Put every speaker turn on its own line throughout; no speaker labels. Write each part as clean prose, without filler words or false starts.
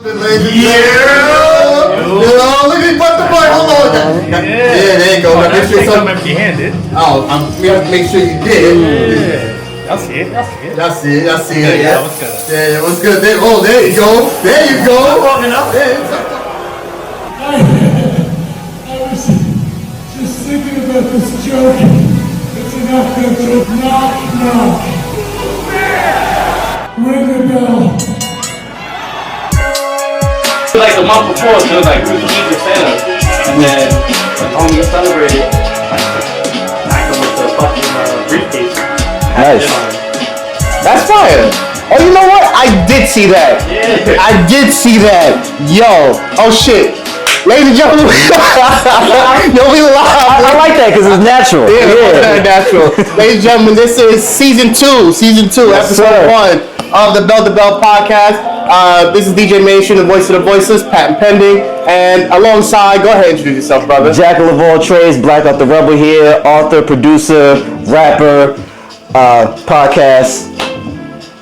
Look at what the boy. Hold on. Yeah, there you go.
Oh, make sure I'm empty-handed.
Oh, we have to make sure you did.
Yeah. Y'all see it.
Yeah,
what's good?
Yeah, what's good? There you go. There you go.
Walking up.
I was just thinking about this joke. It's enough to knock, knock. Ring the bell.
Like the month before, so it was like Rooster Teacher Santa, and then when homie celebrated, like with the fucking briefcase.
Nice. That's fire. Oh, you know what? I did see that.
Yeah.
I did see that. Yo. Oh shit. Ladies and gentlemen, yo, we live. I like that because it's natural. Yeah, natural. Ladies and gentlemen, this is season 2,
Yes,
episode 1 of the Bell to Bell podcast. This is DJ Nation, the voice of the voiceless, patent pending, and alongside, go ahead and introduce yourself, brother.
Jack of all trades, Blackout the Rebel here, author, producer, rapper, podcast.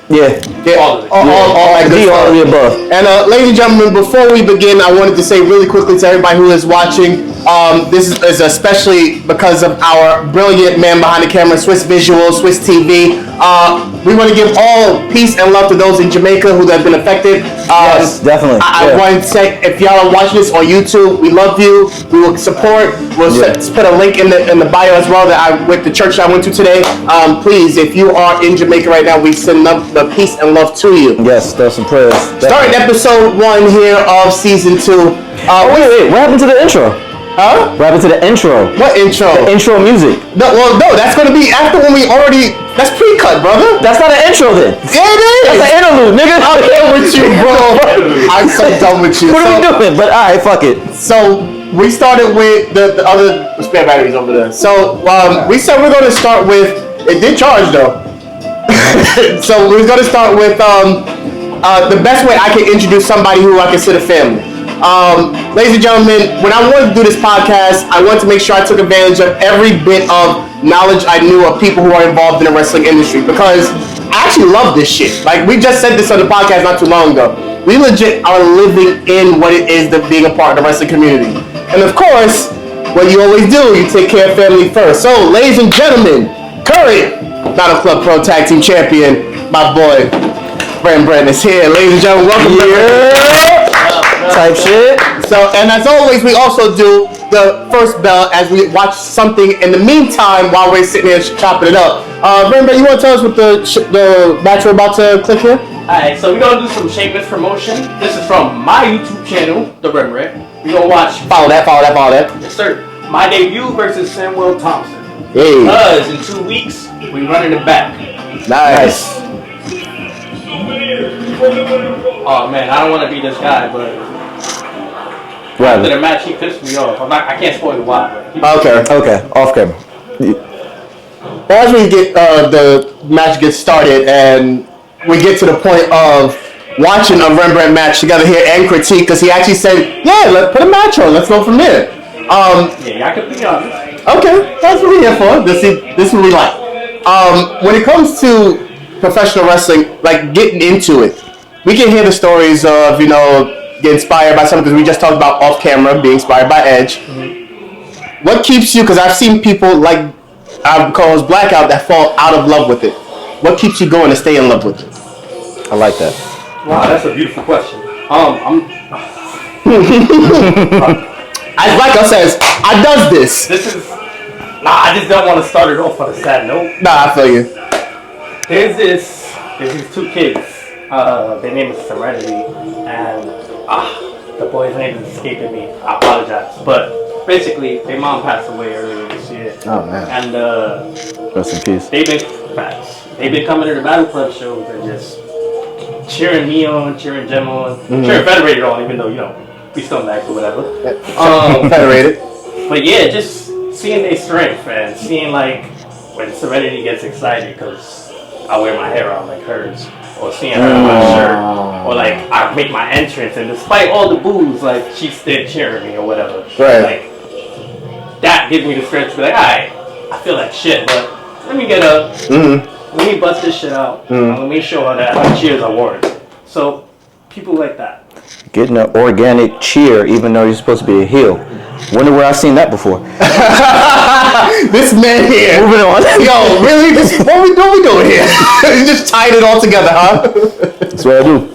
Yeah.
All that good stuff.
All of the above.
And ladies and gentlemen, before we begin, I wanted to say really quickly to everybody who is watching, this is especially because of our brilliant man behind the camera, SWIS.Visuals, Swiss TV. We want to give all peace and love to those in Jamaica who have been affected.
Yes, definitely.
I wanted to say, if y'all are watching this on YouTube, we love you. We will support. We'll put a link in the bio as well with the church I went to today. Please, if you are in Jamaica right now, we send up the peace and love to you.
Yes, throw some prayers.
Starting episode 1 here of season 2.
Wait, what happened to the intro?
Huh?
What happened to the intro?
What intro?
The intro music.
No, that's gonna be after when we already. That's pre-cut, brother.
That's not an intro then.
Yeah, it is.
That's an interlude, nigga.
I'm here with you, bro. I'm so done with you.
What are we doing? But alright, fuck it.
So we started with the other spare batteries over there. So we said we're gonna start with. It did charge though. So we're gonna start with the best way I can introduce somebody who I consider family. Ladies and gentlemen, when I wanted to do this podcast, I wanted to make sure I took advantage of every bit of knowledge I knew of people who are involved in the wrestling industry, because I actually love this shit. Like, we just said this on the podcast not too long ago. We legit are living in what it is to being a part of the wrestling community. And of course, what you always do, you take care of family first. So, ladies and gentlemen, current Battle Club Pro Tag Team Champion, my boy, Rembrandt is here. Ladies and gentlemen, welcome.
Type shit.
So, and as always, we also do the first bell as we watch something in the meantime while we're sitting here chopping it up. Rembrandt, you want to tell us what the match we're about to click here?
Alright, so we're gonna do some shameless promotion. This is from my YouTube channel, The Rembrandt. We're gonna watch.
Follow that.
Yes, sir. My debut versus Samuel Thompson.
Hey.
Because in 2 weeks, we running it back.
Nice.
Oh man, I don't want to be this guy, but after the match, he pissed me off. I can't spoil why.
Okay.
Off camera.
Well, as we get the match gets started and we get to the point of watching a Rembrandt match together here and critique, because he actually said, "Yeah, let's put a match on. Let's go from there."
Yeah, I can be honest.
Okay, that's what we're here for. This is what we like. When it comes to professional wrestling, like getting into it, we can hear the stories of, get inspired by something, because we just talked about off camera being inspired by Edge. Mm-hmm. What keeps you, because I've seen people like I call Blackout that fall out of love with it. What keeps you going to stay in love with it?
I like that.
Wow, that's a beautiful question.
As Blackout says, I does this.
I just don't want to start it off on a sad note.
Nah, I feel you.
There's these 2 kids. Their name is Serenity, and the boy's name is escaping me. I apologize, but basically, their mom passed away earlier this year.
Oh man.
And
Rest in peace.
They've been coming to the Battle Club shows and just cheering me on, cheering Jem on, cheering Federated on, even though we still max or whatever.
Federated.
But yeah, just seeing their strength and seeing like when Serenity gets excited because I wear my hair out like hers, or seeing her in my shirt, or like I make my entrance and despite all the boos, like she's still cheering me or whatever.
Right.
Like that gives me the strength to be like, alright, I feel like shit, but let me get up, let me bust this shit out, and let me show her that her cheers are warranted. So people like that.
Getting an organic cheer, even though you're supposed to be a heel. Wonder where I've seen that before.
This man here.
Moving on.
Yo, really? What we doing here? You just tied it all together, huh?
That's what I do.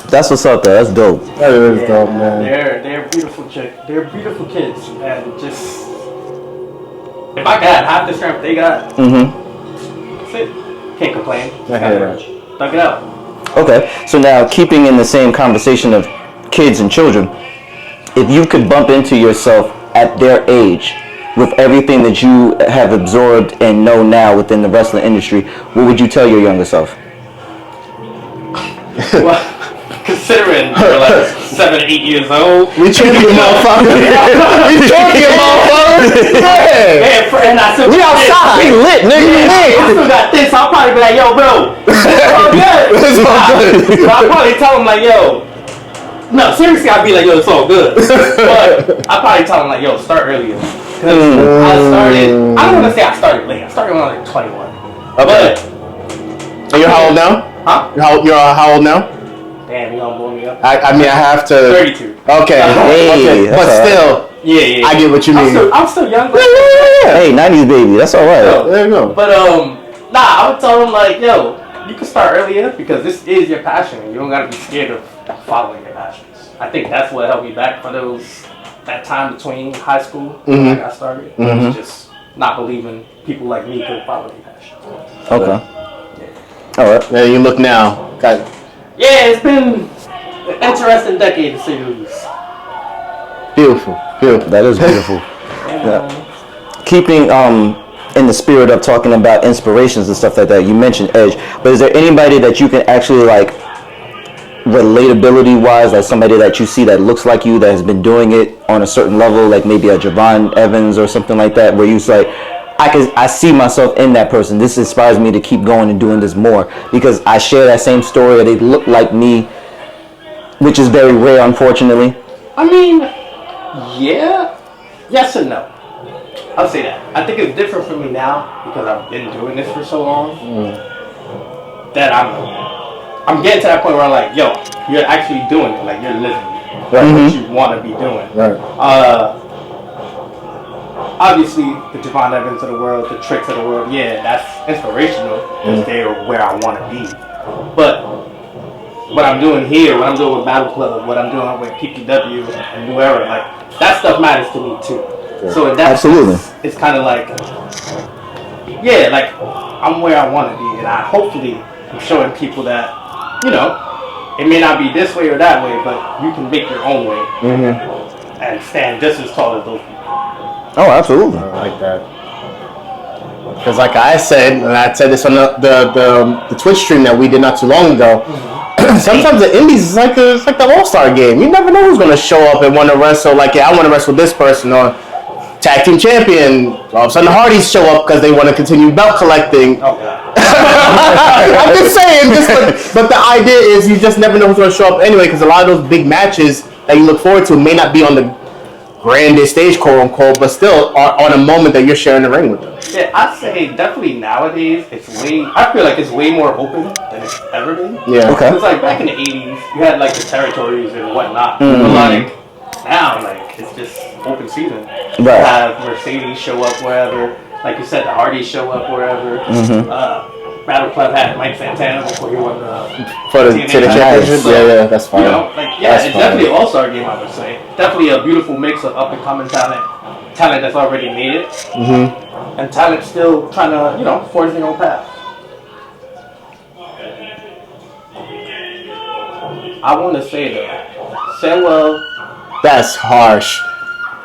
That's what's up there. That's dope.
That is dope, man.
They're beautiful they're beautiful kids, and just if I got half the strength they got, that's it. Can't complain.
I hear that.
Thug it out.
Okay, so now keeping in the same conversation of kids and children, if you could bump into yourself at their age with everything that you have absorbed and know now within the wrestling industry, what would you tell your younger self?
Well, considering you're like 7, 8 years old,
We champion, motherfucker. We champion, motherfucker. Yeah.
and I still
We outside. We lit, nigga.
I still got this, so I'll probably be like, yo, bro, it's all good.
It's all good.
But I'll probably tell him like, yo, no, seriously, I'd be like, yo, it's all good. But I'll probably tell him like, yo, start earlier. Cause I don't want to say I started late. I started when I was like 21.
Okay.
But,
And you're how old now?
huh?
You're how old now?
Damn, you gonna blow me up?
I mean, I have to.
32.
Okay.
Hey,
Okay.
that's
But
all right.
still,
Yeah.
I get what you mean.
I'm still young. But
Hey, 90s baby. That's all right.
There you go.
But nah, I would tell them like, yo, you can start earlier because this is your passion, and you don't gotta be scared of following your passions. I think that's what held me back for that time between high school when I got started. It was just not believing people like me could follow their passions.
Okay. All right.
Yeah, you look now. God.
Yeah, it's been an interesting decade to say the least.
Beautiful. Beautiful.
That is beautiful.
And,
Keeping in the spirit of talking about inspirations and stuff like that, you mentioned Edge, but is there anybody that you can actually like relatability wise, like somebody that you see that looks like you that has been doing it on a certain level, like maybe a Javon Evans or something like that, where you say, I see myself in that person. This inspires me to keep going and doing this more because I share that same story or they look like me, which is very rare, unfortunately.
I mean, yeah, yes and no. I'll say that. I think it's different for me now because I've been doing this for so long that I'm getting to that point where I'm like, yo, you're actually doing it. Like, you're living what you want to be doing.
Right.
Obviously, the Javon Evans of the world, the Tricks of the world, yeah, that's inspirational because they're where I want to be. But what I'm doing here, what I'm doing with Battle Club, what I'm doing with PPW and New Era, like, that stuff matters to me too. So in that
Absolutely.
sense, it's kind of like, yeah, like, I'm where I want to be, and I hopefully am showing people that, you know, it may not be this way or that way, but you can make your own way and stand just as tall as those people.
Oh, absolutely.
I like that. Because like I said, and I said this on the Twitch stream that we did not too long ago, sometimes the indies is like the all-star game. You never know who's going to show up and want to wrestle. Like, yeah, I want to wrestle this person, or tag team champion. All of a sudden the Hardys show up because they want to continue belt collecting.
Oh, God.
I'm just saying, but the idea is you just never know who's going to show up anyway, because a lot of those big matches that you look forward to may not be on the grandest stage, quote unquote, but still are on a moment that you're sharing the ring with them.
Yeah, I'd say definitely nowadays I feel like it's way more open than it's ever been.
Yeah.
Okay.
It's like back in the 80s, you had like the territories and whatnot. But like now, like it's just open season. You
Right.
have Mercedes show up wherever. Like you said, the Hardys show up wherever. Battle Club had Mike Santana before he won
For the
TNA
championship?
So,
Yeah, that's fine.
You know, like, yeah,
That's
it's
fine.
definitely an all-star game, I would say. Definitely a beautiful mix of up-and-coming talent that's already made it, and talent still trying to, you know, forge their own path. I want to say though, Samuel.
That's harsh.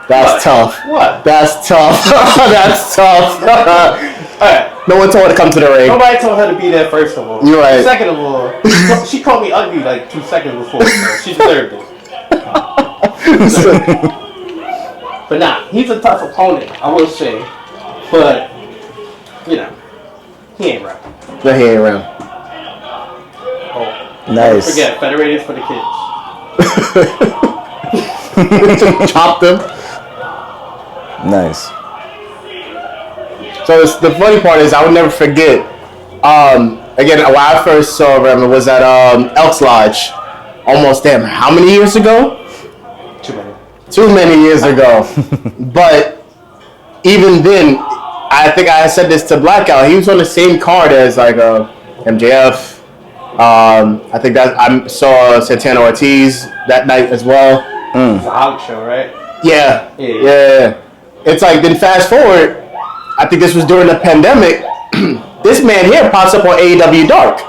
That's
What?
tough.
What?
That's tough. That's tough.
Alright,
No one told her to come to the ring.
nobody told her to be there. First of all,
You're right.
Second of all, she called me ugly like 2 seconds before. So she deserved it. But nah, he's a tough opponent, I will say. But you know, he ain't right.
The hand around.
Oh,
Nice.
forget Federated for the kids.
Chop them.
Nice.
So the funny part is, I would never forget. Again, when I first saw Rembrandt was at Elks Lodge, almost damn how many years ago? Too many years ago. But even then, I think I said this to Blackout. He was on the same card as like MJF. I think that I saw Santana Ortiz that night as well.
It's a Hog show, right?
Yeah. It's like, then fast forward, I think this was during the pandemic. This man here pops up on AEW Dark.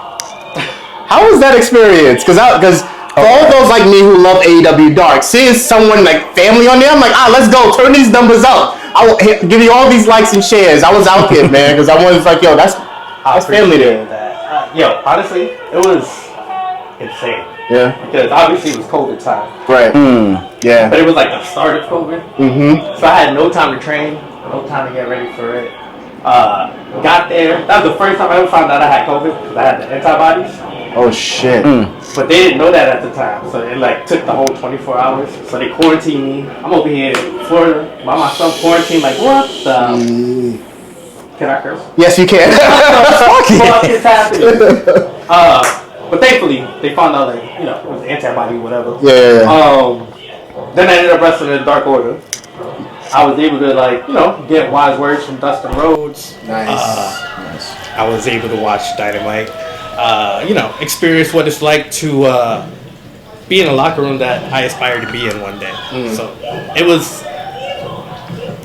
How was that experience? Because for all those like me who love AEW Dark, seeing someone like family on there, I'm like, let's go, turn these numbers up. I will give you all these likes and shares. I was out there, man, because I was like, yo, that's family there.
That. Yo, honestly, it was insane.
Yeah.
Because obviously it was COVID time.
Right. Yeah.
But it was like the start of COVID.
Mm-hmm.
So I had no time to train, no time to get ready for it. Got there. That was the first time I ever found out I had COVID because I had the antibodies.
Oh shit.
But they didn't know that at the time, so it like took the whole 24 hours. So they quarantined me. I'm over here in Florida by myself, quarantined. Like what the? Can I curse?
Yes, you can.
What the fuck is happening? But thankfully they found out like it was antibody whatever.
Yeah.
Then I ended up wrestling in Dark Order. I was able to get wise words from Dustin Rhodes.
Nice.
I was able to watch Dynamite. Experience what it's like to be in a locker room that I aspire to be in one day. So it was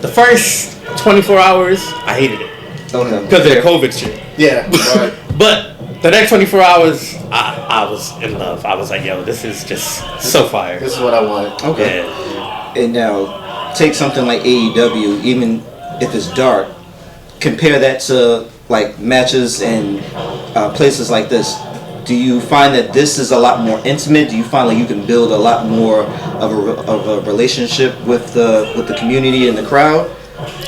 the first 24 hours, I hated it.
Okay.
Because of the COVID shit.
Yeah. Right.
But the next 24 hours, I was in love. I was like, yo, this is just so fire.
This is what I want.
Okay.
Yeah.
And now, take something like AEW, even if it's dark, compare that to like matches and places like this. Do you find that this is a lot more intimate? Do you find like you can build a lot more of a relationship with the community and the crowd?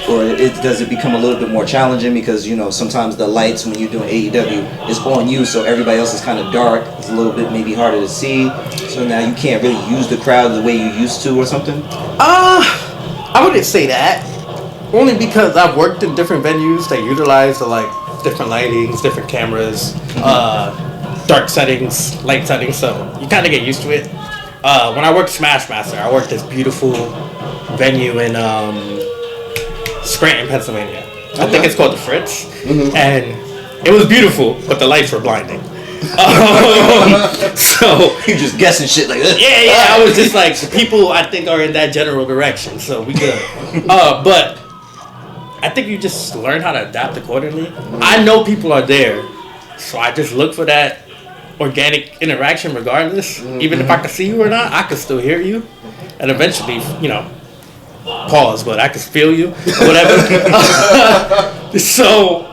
Or does it become a little bit more challenging because sometimes the lights when you're doing AEW is on you, so everybody else is kind of dark. It's a little bit maybe harder to see, so now you can't really use the crowd the way you used to or something.
I wouldn't say that. Only because I've worked in different venues that utilize different lightings, different cameras, dark settings, light settings. So you kind of get used to it. When I worked Smash Master, I worked this beautiful venue in Scranton, Pennsylvania. I think it's called the Fritz, and it was beautiful, but the lights were blinding. So
You just guessing shit like this.
yeah, I was just like, the people I think are in that general direction, so we good. But I think you just learn how to adapt accordingly. I know people are there, so I just look for that organic interaction regardless. Even if I can see you or not, I can still hear you, and eventually, pause, but I can feel you, whatever. So,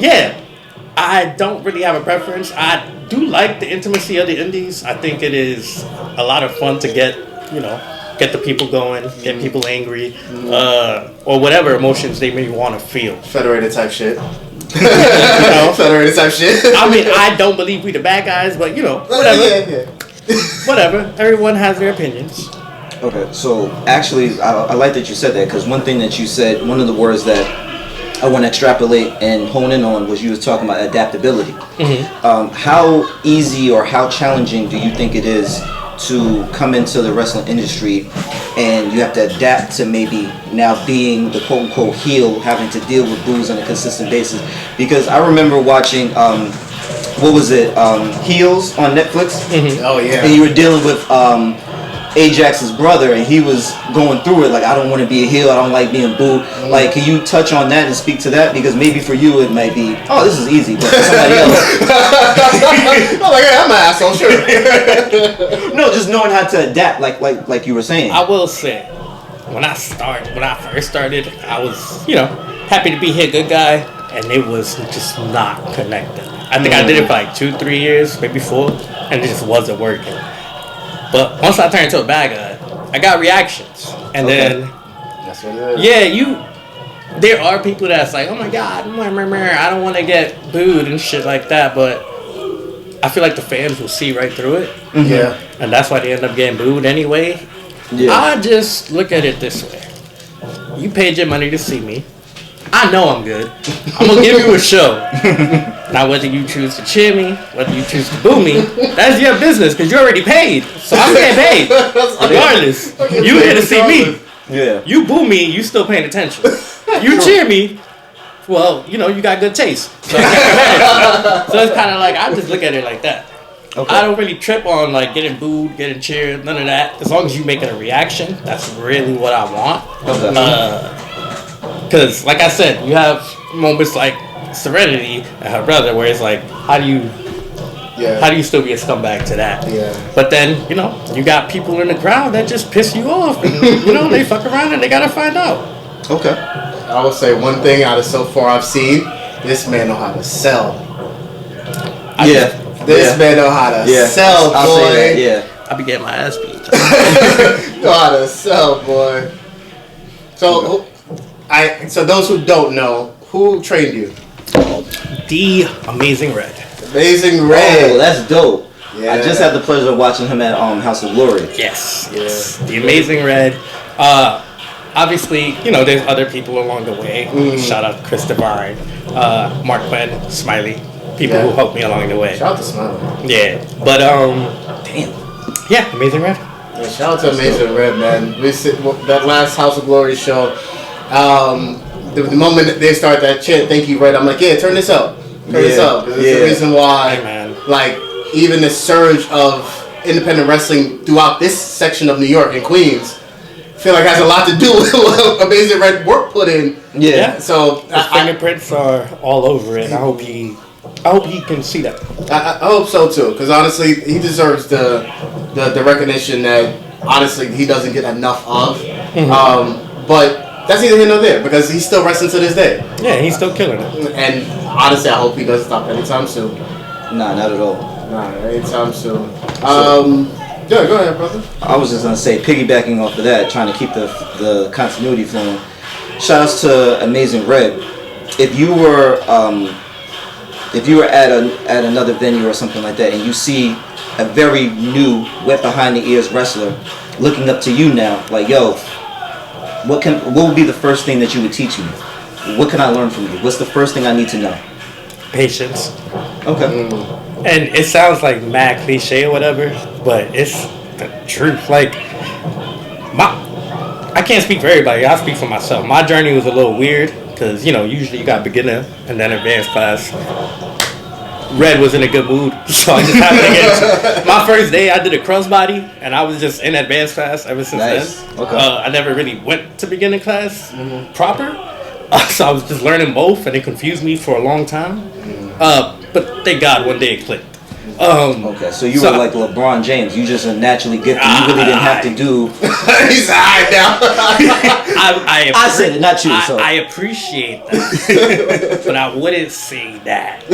yeah. I don't really have a preference. I do like the intimacy of the indies. I think it is a lot of fun to get the people going, get people angry, or whatever emotions they may want to feel.
Federated type shit. Federated type shit.
I mean, I don't believe we the bad guys, but whatever.
Yeah.
Whatever. Everyone has their opinions.
Okay, so actually, I like that you said that, because one thing that you said, one of the words that I want to extrapolate and hone in on was you was talking about adaptability. How easy or how challenging do you think it is to come into the wrestling industry and you have to adapt to maybe now being the quote unquote heel, having to deal with boos on a consistent basis? Because I remember watching what was it, Heels on Netflix.
Oh yeah.
And you were dealing with Ajax's brother, and he was going through it like, I don't want to be a heel, I don't like being booed. Like, can you touch on that and speak to that? Because maybe for you it might be, oh, this is easy, but for somebody else,
I'm like, hey, I'm an asshole, sure.
no, just knowing how to adapt, like you were saying.
I will say, when I first started, I was, happy to be here, good guy, and it was just not connected. I think I did it for like 2-3 years, maybe 4, and it just wasn't working. But once I turned into a bad guy, I got reactions, and then
That's what it is.
there are people that's like, oh my god, I don't want to get booed and shit like that, but I feel like the fans will see right through it.
Yeah.
And that's why they end up getting booed anyway.
Yeah.
I just look at it this way. You paid your money to see me. I know I'm good. I'm going to give you a show. Now, whether you choose to cheer me, whether you choose to boo me, that's your business because you already paid. So I'm getting paid. Regardless. You here to see me.
Yeah.
You boo me, you still paying attention. You cheer me, well, you know, you got good taste. So, I can't imagine. So it's kind of like, I just look at it like that.
Okay.
I don't really trip on like getting booed, getting cheered, none of that. As long as you making a reaction, that's really what I want.
Okay.
Because, like I said, you have moments like Serenity and her brother, where it's like, how do you still be a scumbag to that?
Yeah.
But then, you know, you got people in the crowd that just piss you off, and you know, they fuck around and they gotta find out.
Okay.
I would say one thing out of so far I've seen, this man know how to sell. This man know how to sell, boy.
I'll say that, yeah.
I be getting my ass beat.
Know how to sell, boy. So, so those who don't know, who trained you?
The Amazing Red.
Amazing Red.
Oh, that's dope.
Yeah.
I just had the pleasure of watching him at House of Glory.
Yes. The Amazing Red. Obviously, you know, there's other people along the way. Shout out to Chris Devine, Mark Quinn, Smiley. People who helped me along the way.
Shout out to Smiley.
Yeah. But, damn. Yeah, Amazing Red.
Yeah, shout out to Amazing Red, man. That last House of Glory show, the moment that they start that chant, "Thank you, Red," I'm like, yeah, turn this up. Turn this up. It's the reason why,
Hey, man.
like, even the surge of independent wrestling throughout this section of New York and Queens, I feel like has a lot to do with what Amazing Red work put in.
Yeah.
So
His fingerprints are all over it. I hope he can see that.
I hope so too, because honestly, he deserves the recognition that honestly he doesn't get enough of. But that's neither here nor there, because he's still wrestling to this day.
Yeah, he's still killing it.
And honestly, I hope he doesn't stop anytime soon.
Nah, not at all.
Nah, anytime soon. Yeah, go ahead, brother.
I was just gonna say, piggybacking off of that, trying to keep the continuity flowing. Shout outs to Amazing Red. If you were at another venue or something like that, and you see a very new, wet behind the ears wrestler looking up to you now, like, yo, what would be the first thing that you would teach me? What can I learn from you? What's the first thing I need to know?
Patience.
Okay.
And it sounds like mad cliche or whatever, but it's the truth. Like, I can't speak for everybody. I speak for myself. My journey was a little weird because, you know, usually you got beginner and then advanced class. Red was in a good mood, so I just happened to get my first day. I did a crossbody, and I was just in advanced class ever since then.
Okay.
I never really went to beginner class proper, so I was just learning both, and it confused me for a long time. But thank God, one day it clicked.
Okay, so you were like LeBron James. You just naturally gifted. You really didn't have to do.
He's high now.
I said it, not you. So
I appreciate that, but I wouldn't say that.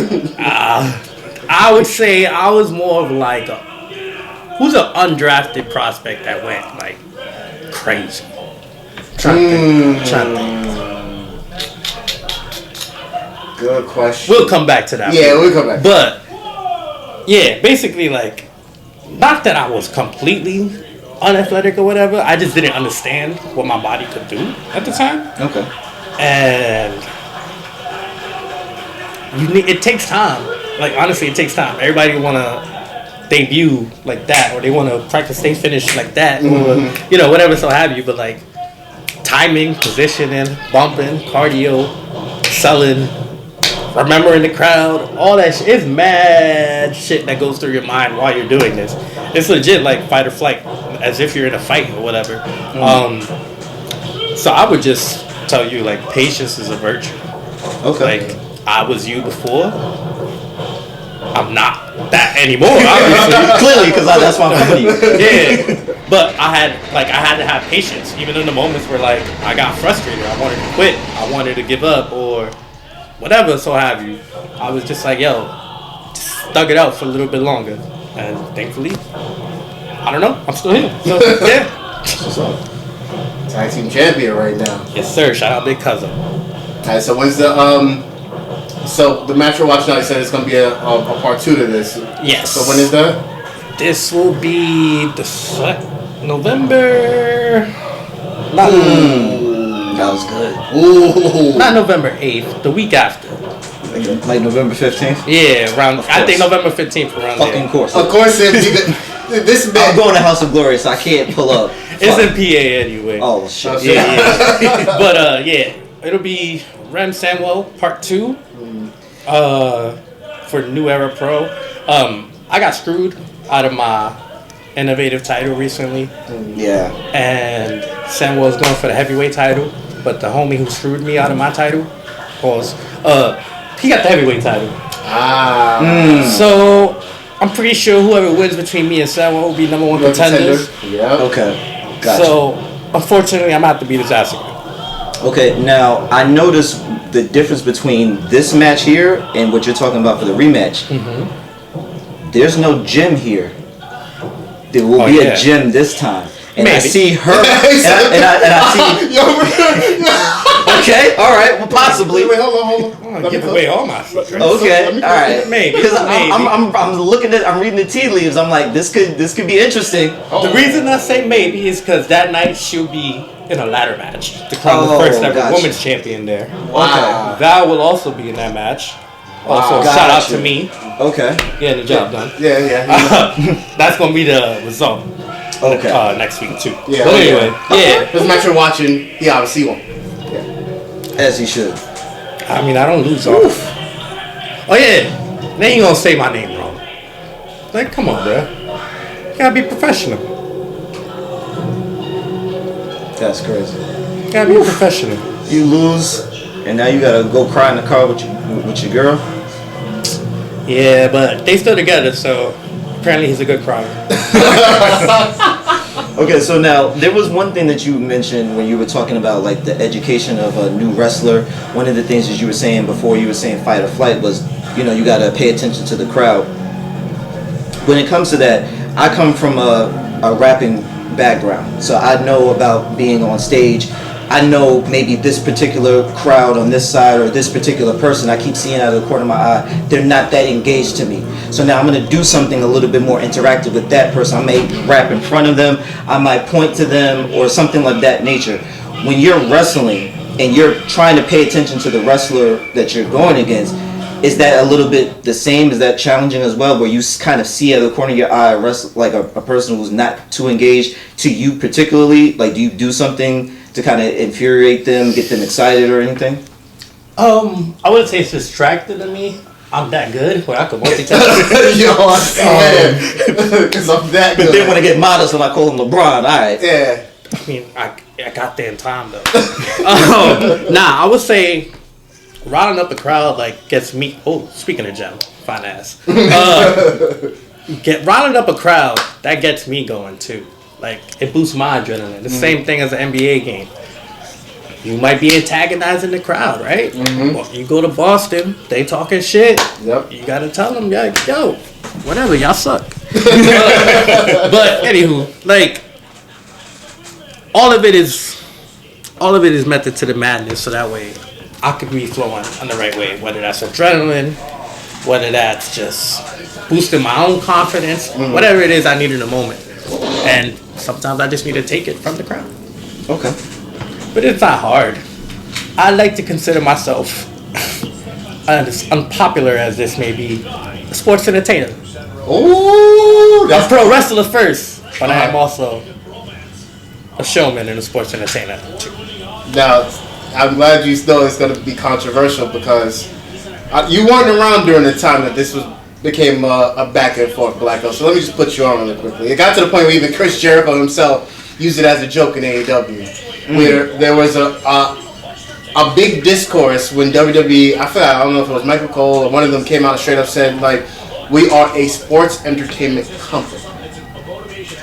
I would say I was more of like who's an undrafted prospect that went like crazy. Trying to think.
Good question.
We'll come back to that.
Yeah, we'll come back.
But yeah, basically, like, not that I was completely unathletic or whatever. I just didn't understand what my body could do at the time.
okay.
And it takes time. Like, honestly, it takes time. Everybody want to debut like that, or they want to practice stay finish like that, or, you know, whatever so have you. But, like, timing, positioning, bumping, cardio, selling, remembering the crowd, all that shit. It's mad shit that goes through your mind while you're doing this. It's legit like fight or flight, as if you're in a fight or whatever. So I would just tell you, like, patience is a virtue.
Okay.
Like, I was you before. I'm not that anymore, obviously.
Clearly, because that's why I'm coming to you.
Yeah, but I had to have patience, even in the moments where, like, I got frustrated. I wanted to quit. I wanted to give up, or whatever, so have you. I was just like, yo, just thug it out for a little bit longer. And thankfully, I don't know, I'm still here. So, yeah.
Tag team champion right now.
Yes, sir. Shout out Big Cousin.
Alright, so when's the so the match we're watching now, you said it's gonna be a part 2 to this.
Yes.
So when is that?
This will be the November.
That was good.
Ooh.
Not November 8th. The week after.
Like November 15th.
Yeah, around. I think
course.
November 15th around
Fucking
there.
course.
Of course, if this
I'm
man.
going to House of Glory, so I can't pull up.
It's in PA anyway.
Oh shit.
Yeah. But yeah, it'll be Rem Samuel Part 2. For New Era Pro. I got screwed out of my innovative title recently.
Yeah.
And Samuel's going for the heavyweight title, but the homie who screwed me out of my title, he got the heavyweight title. So I'm pretty sure whoever wins between me and Samuel will be number one contenders.
Yeah.
Okay. Gotcha.
So unfortunately, I'm gonna have to beat his ass again.
Okay, now I noticed the difference between this match here and what you're talking about for the rematch. There's no gym here. There will be a gym this time. And I see her, and I see. Okay, all right, well, possibly.
Wait, hold on.
Give away all my secrets.
Okay, all right.
Maybe.
Because I'm looking at, I'm reading the tea leaves. I'm like, this could be interesting.
The reason I say maybe is because that night she'll be in a ladder match to crown the first ever women's champion there.
Wow.
Val will also be in that match. Also, shout out to me.
Okay.
Getting the job done.
Yeah.
That's gonna be the result.
Okay.
Next week too.
Yeah.
But anyway, yeah.
This match you're watching, he obviously won.
As he should.
I mean, I don't lose off. Oh yeah. Now you gonna say my name wrong. Like, come on, bro. You gotta be professional.
That's crazy.
You gotta be professional.
You lose, and now you gotta go cry in the car with your girl.
Yeah, but they still together, so apparently he's a good crier.
Okay, so now there was one thing that you mentioned when you were talking about like the education of a new wrestler. One of the things that you were saying before you were saying fight or flight was, you gotta pay attention to the crowd. When it comes to that, I come from a rapping background, so I know about being on stage. I know maybe this particular crowd on this side or this particular person I keep seeing out of the corner of my eye, they're not that engaged to me. So now I'm going to do something a little bit more interactive with that person. I may rap in front of them, I might point to them or something like that nature. When you're wrestling and you're trying to pay attention to the wrestler that you're going against, is that a little bit the same? Is that challenging as well, where you kind of see out of the corner of your eye like a person who's not too engaged to you particularly? Like, do you do something to kind of infuriate them, get them excited or anything?
I wouldn't say it's distracted to me. I'm that good where I could multitask.
Yo, because I'm that good.
But then when I get modest and I call him LeBron, all right.
Yeah.
I mean, I got there in time though. I would say riling up the crowd like gets me. Oh, speaking of Gem, fine ass. Riling up a crowd that gets me going too. Like it boosts my adrenaline. The same thing as an NBA game. You might be antagonizing the crowd, right? Well, you go to Boston, they talking shit.
Yep.
You gotta tell them, yo, whatever, y'all suck. But anywho, like all of it is method to the madness, so that way I could be flowing on the right way. Whether that's adrenaline, whether that's just boosting my own confidence, whatever it is I need in the moment. And sometimes I just need to take it from the crowd.
Okay.
But it's not hard. I like to consider myself, as unpopular as this may be, a sports entertainer.
Ooh,
I'm a pro wrestler first, but I am also a showman and a sports entertainer too.
Now, I'm glad you know it's going to be controversial because you weren't around during the time that this became a back and forth Blackout. So let me just put you on really quickly. It got to the point where even Chris Jericho himself used it as a joke in AEW, where there was a big discourse when WWE, I don't know if it was Michael Cole or one of them came out and straight up said, like, we are a sports entertainment company.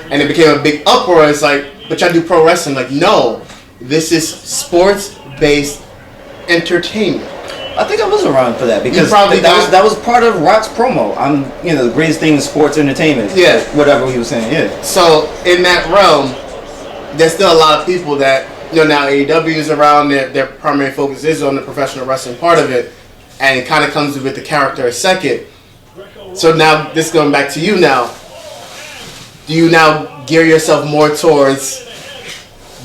And it became a big uproar. It's like, but y'all do pro wrestling. Like, no, this is sports-based entertainment.
I think I was around for that because
probably
that was part of Rock's promo. I'm, the greatest thing in sports entertainment.
Yeah.
Whatever he was saying, yeah.
So, in that realm, there's still a lot of people that, now AEW is around, their primary focus is on the professional wrestling part of it, and it kind of comes with the character a second. So now, this going back to you now, do you now gear yourself more towards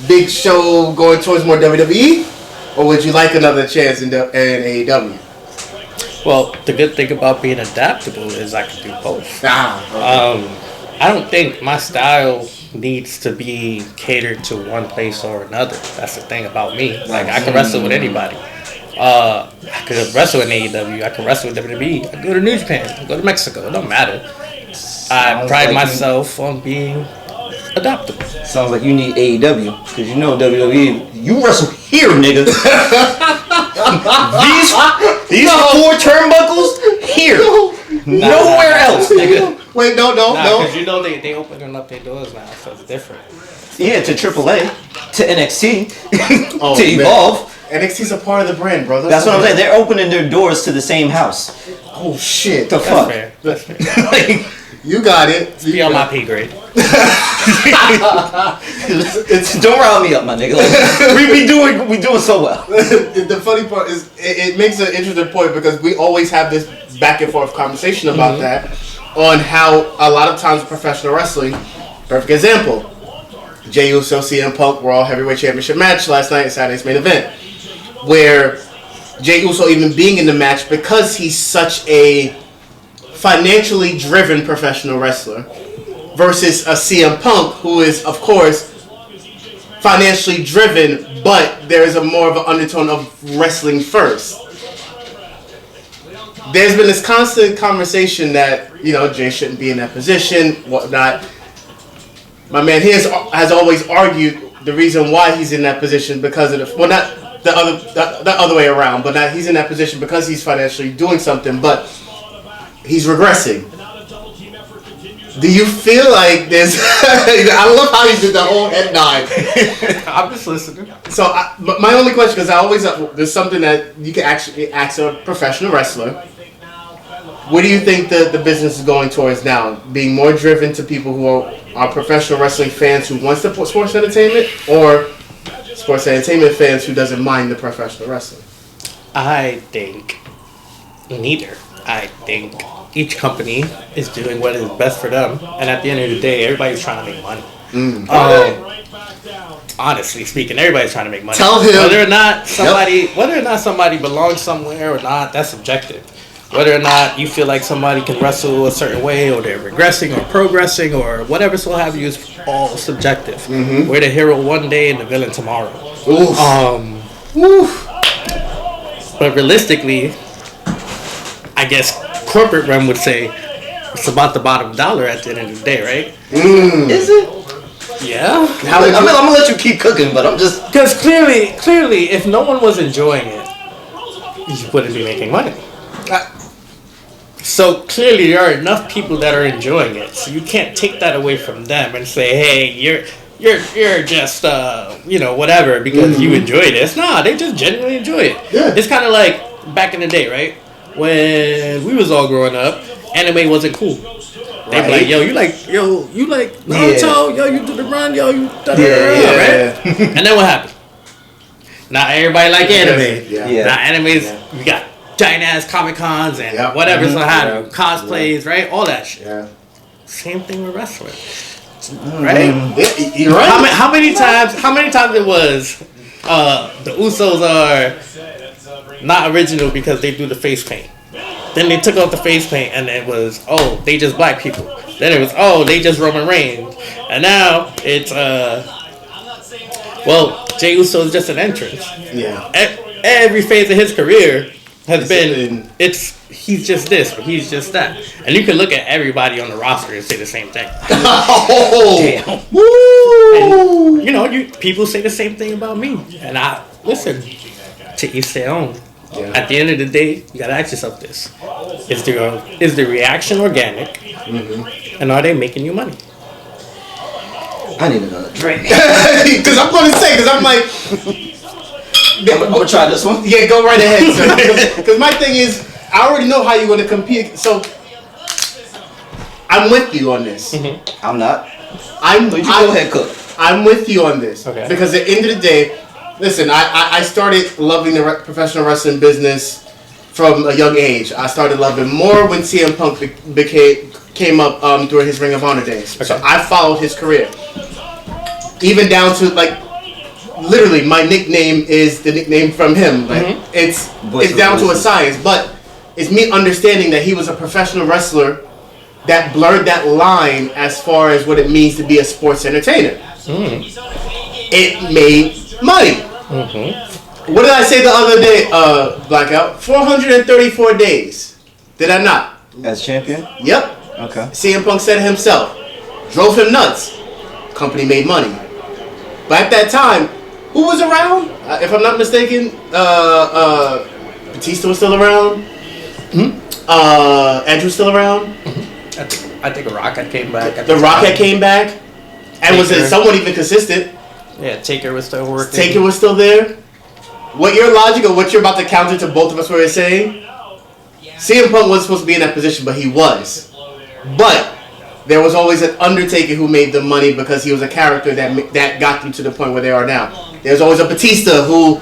big show, going towards more WWE, or would you like another chance in AEW?
Well, the good thing about being adaptable is I can do both. I don't think my style needs to be catered to one place or another. That's the thing about me. Like, I can wrestle with anybody. I could wrestle in AEW. I can wrestle with WWE. I can go to New Japan. I can go to Mexico. It don't matter. I pride myself on being adaptable.
Sounds like you need AEW because you know WWE. You wrestle here, nigga. these 4 turnbuckles here. Nowhere else, nigga.
Wait, no.
Because you know they opening up their doors now, so it's different.
Yeah, to AAA, to NXT,
Oh,
to
man.
Evolve.
NXT's a part of the brand, bro.
That's what I'm saying. They're opening their doors to the same house.
Oh shit.
The
That's
fuck?
fair. That's fair.
Like,
You got it.
Be on my pay grade.
don't round me up, my nigga. Like, we doing so well.
The funny part is it makes an interesting point because we always have this back and forth conversation about that on how a lot of times professional wrestling, perfect example, Jey Uso, CM Punk, Raw Heavyweight Championship match last night, Saturday's main event, where Jey Uso even being in the match because he's such a financially driven professional wrestler versus a CM Punk who is, of course, financially driven, but there's a more of an undertone of wrestling first. There's been this constant conversation that, Jay shouldn't be in that position, whatnot. My man here has always argued the reason why he's in that position because of not the other way around, but that he's in that position because he's financially doing something, but he's regressing. Do you feel like there's... I love how you did the whole head nod.
I'm just listening.
So my only question, because I always... there's something that you can actually ask a professional wrestler. What do you think the business is going towards now? Being more driven to people who are professional wrestling fans who wants the sports entertainment, or sports entertainment fans who doesn't mind the professional wrestling?
I think neither. I think each company is doing what is best for them, and at the end of the day, everybody's trying to make money. Honestly speaking, everybody's trying to make money.
Tell him.
Whether or not somebody belongs somewhere or not, that's subjective. Whether or not you feel like somebody can wrestle a certain way, or they're regressing or progressing or whatever so have you, is all subjective. We're the hero one day and the villain tomorrow. But realistically, I guess corporate realm would say it's about the bottom dollar at the end of the day, right?
Is it?
Yeah.
I'm gonna let you keep cooking, but I'm just...
Because clearly, if no one was enjoying it, you wouldn't be making money. So clearly, there are enough people that are enjoying it, so you can't take that away from them and say, "Hey, you're just whatever because you enjoy this." Nah, they just genuinely enjoy it.
Yeah.
It's kind of like back in the day, right? When we was all growing up, anime wasn't cool. They be like, "Yo, you like Naruto? Yo, you do the run? Yo, you da da da," right? And then what happened? Now everybody like anime.
Yeah.
Now animes, we got giant ass Comic Cons and whatever's gonna happen, cosplays, right? All that shit.
Yeah.
Same thing with wrestling, right?
You're right.
How many times it was the Usos are not original because they do the face paint. Then they took off the face paint and it was, they just black people. Then it was, they just Roman Reigns. And now it's Jey Uso is just an entrance.
Yeah.
Every phase of his career has been he's just this or he's just that, and you can look at everybody on the roster and say the same thing.
Damn.
And, people say the same thing about me, and I listen to each their own. Yeah. At the end of the day, you gotta ask yourself this: is the reaction organic, and are they making you money?
I need another drink.
Because I'm like.
I'm gonna try this one.
Yeah, go right ahead, sir. Because my thing is, I already know how you're going to compete. So, I'm with you on this.
I'm not.
Go
ahead, cook.
I'm with you on this.
Okay.
Because at the end of the day, listen, I started loving the professional wrestling business from a young age. I started loving more when CM Punk came up during his Ring of Honor days. Okay. So I followed his career. Even down to, literally, my nickname is the nickname from him. It's down to a science. But is me understanding that he was a professional wrestler that blurred that line as far as what it means to be a sports entertainer. It made money. What did I say the other day, Blackout? 434 days. Did I not?
As champion?
Yep.
Okay.
CM Punk said it himself. Drove him nuts. Company made money. But at that time, who was around? If I'm not mistaken, Batista was still around. Edge was still around.
I think Rocket came back.
The Rocket came back. And was somewhat even consistent.
Yeah, Taker was still working.
Taker was still there. What your logic or what you're about to counter to both of us were saying, CM Punk wasn't supposed to be in that position, but he was. But there was always an Undertaker who made the money because he was a character that got them to the point where they are now. There's always a Batista who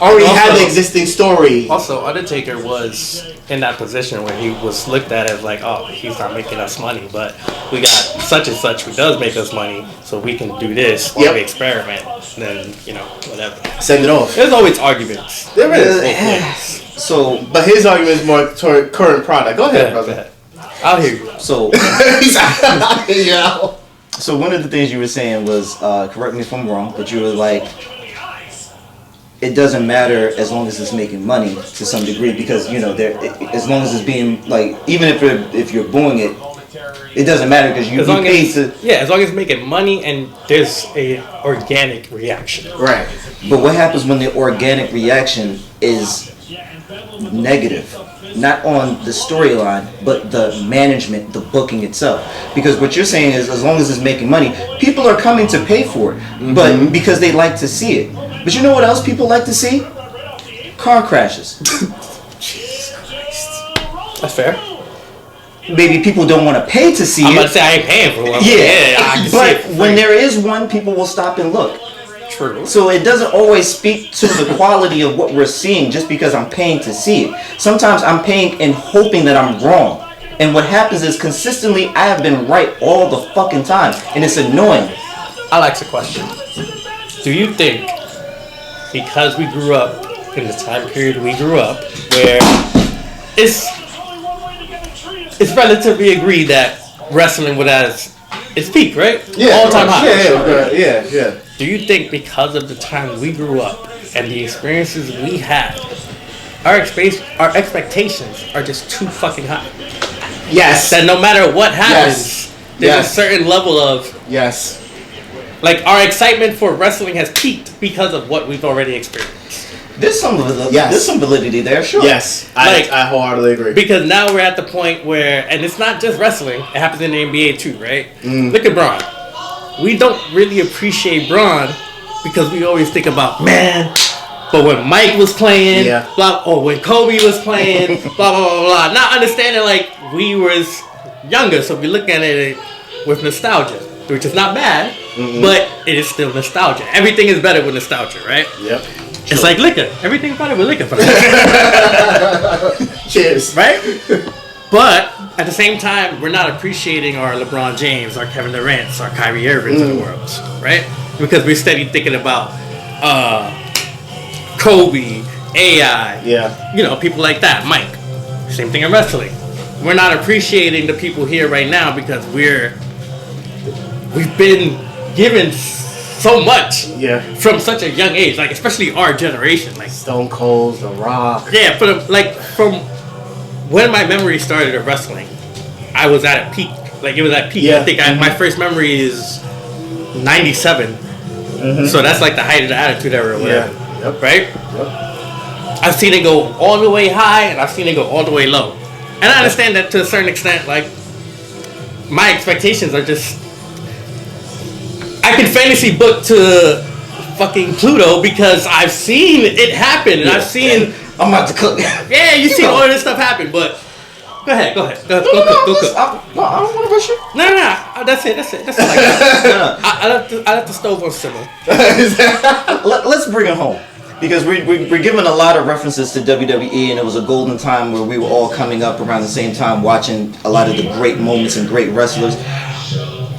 already had the existing story.
Also, Undertaker was in that position where he was looked at as like, oh, he's not making us money, but we got such and such who does make us money, so we can do this while we experiment. Then, whatever.
Send it off.
There's always arguments.
There is.
So,
but his argument is more toward current product. Go ahead, brother.
Go ahead. I'll hear you.
So,
yeah.
So one of the things you were saying was, correct me if I'm wrong, but you were like, it doesn't matter as long as it's making money to some degree because as long as it's being like, even if you're booing it, it doesn't matter because you get paid to.
Yeah, as long as it's making money and there's a organic reaction.
Right.
But what happens when the organic reaction is negative? Not on the storyline, but the management, the booking itself. Because what you're saying is, as long as it's making money, people are coming to pay for it, but because they like to see it. But you know what else people like to see? Car crashes.
Jesus Christ. That's fair.
Maybe people don't want to pay to see it.
I'm about to say I ain't paying for one.
Yeah,
I can
but
see it
when there is one, people will stop and look.
True.
So it doesn't always speak to the quality of what we're seeing just because I'm paying to see it. Sometimes I'm paying and hoping that I'm wrong. And what happens is consistently I have been right all the fucking time. And it's annoying.
I'll ask a question. Do you think because we grew up in the time period we grew up where it's relatively agreed that wrestling was at its peak, right?
Yeah.
All-time high.
Yeah.
Do you think because of the time we grew up and the experiences we had, our expectations are just too fucking high?
Yes.
That no matter what happens, there's a certain level of...
Yes.
Like, our excitement for wrestling has peaked because of what we've already experienced.
There's some validity there, sure.
Yes. I wholeheartedly agree.
Because now we're at the point where, and it's not just wrestling, it happens in the NBA too, right? Look at Braun. We don't really appreciate Braun because we always think about, man, but when Mike was playing, when Kobe was playing, blah, blah, blah, blah. Not understanding, like, we was younger, so we look at it with nostalgia, which is not bad, but it is still nostalgia. Everything is better with nostalgia, right?
Yep.
It's like liquor. Everything's better with liquor.
Cheers.
Right? But at the same time, we're not appreciating our LeBron James, our Kevin Durant's, our Kyrie Irvings of the world, right? Because we're steady thinking about Kobe, AI, people like that, Mike. Same thing in wrestling. We're not appreciating the people here right now because we've been given so much from such a young age, like especially our generation, like
Stone Cold, The Rock.
Yeah, from when my memory started of wrestling, I was at a peak. Like it was at peak.
Yeah.
I think my first memory is 97. So that's like the height of the Attitude Era or whatever.
Yeah. Yep.
Right?
Yep.
I've seen it go all the way high and I've seen it go all the way low. And I understand that to a certain extent, like my expectations are just I can fantasy book to fucking Pluto because I've seen it happen and I've seen
I'm about to cook.
Yeah, you see all of this stuff happen, but go ahead. Go cook.
I don't want to rush you.
No, that's it. That's it like that. I left the stove on simmer.
Let's bring it home. Because we're given a lot of references to WWE, and it was a golden time where we were all coming up around the same time watching a lot of the great moments and great wrestlers.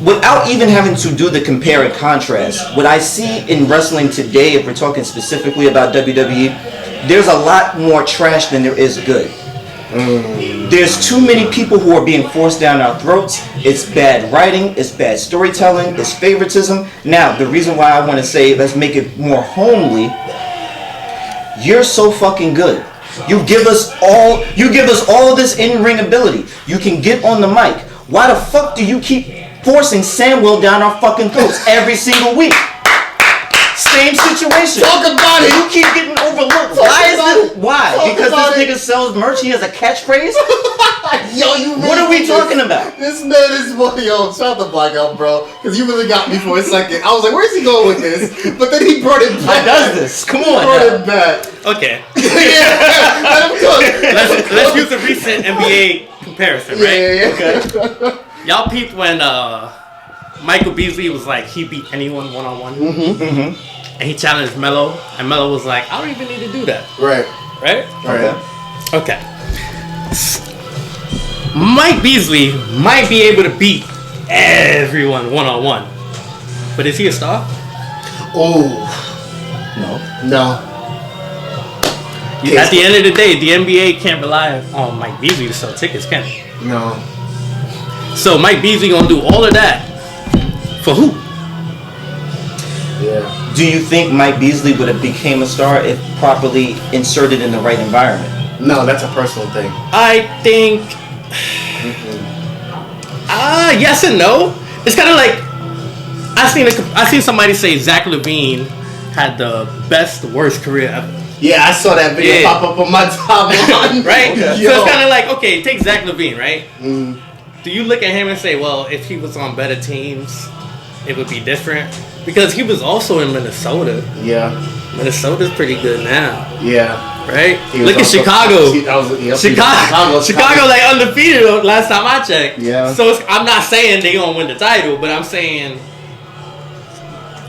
Without even having to do the compare and contrast, what I see in wrestling today, if we're talking specifically about WWE, there's a lot more trash than there is good. There's too many people who are being forced down our throats. It's bad writing, it's bad storytelling, it's favoritism. Now, the reason why I want to say let's make it more homely, you're so fucking good. You give us all of this in-ring ability. You can get on the mic. Why the fuck do you keep forcing Samwell down our fucking throats every single week? Same situation.
Talk about it.
You keep getting overlooked. Why? Because this nigga sells merch. He has a catchphrase.
Yo, you really
What are we talking about?
This man is yo, shout out to Blackout, bro. Because you really got me for a second. I was like, where's he going with this? But then he brought it back.
How does this? Come on.
He brought it back.
Okay.
Yeah, let him cook.
Let's use a recent NBA comparison, right?
Yeah.
Okay.
Y'all peeped when Michael Beasley was like he beat anyone one-on-one, and he challenged Melo, and Melo was like, I don't even need to do that.
Right.
Okay. Mike Beasley might be able to beat everyone one-on-one, but is he a star?
Oh. No.
At the end of the day, the NBA can't rely on Mike Beasley to sell tickets, can it?
No.
So Mike Beasley gonna do all of that for who?
Yeah.
Do you think Mike Beasley would have became a star if properly inserted in the right environment?
No, that's a personal thing.
I think. Yes and no. It's kind of like I seen somebody say Zach LaVine had the best worst career ever.
Yeah, I saw that video pop up on my timeline.
Right?
Okay.
So it's kind of like, okay, take Zach LaVine, right? Do you look at him and say, well, if he was on better teams, it would be different? Because he was also in Minnesota.
Yeah.
Minnesota's pretty good now.
Yeah.
Right?
He was
Look at
also-
Chicago.
Chicago
Chicago like undefeated last time I checked.
Yeah.
So I'm not saying they gonna win the title, but I'm saying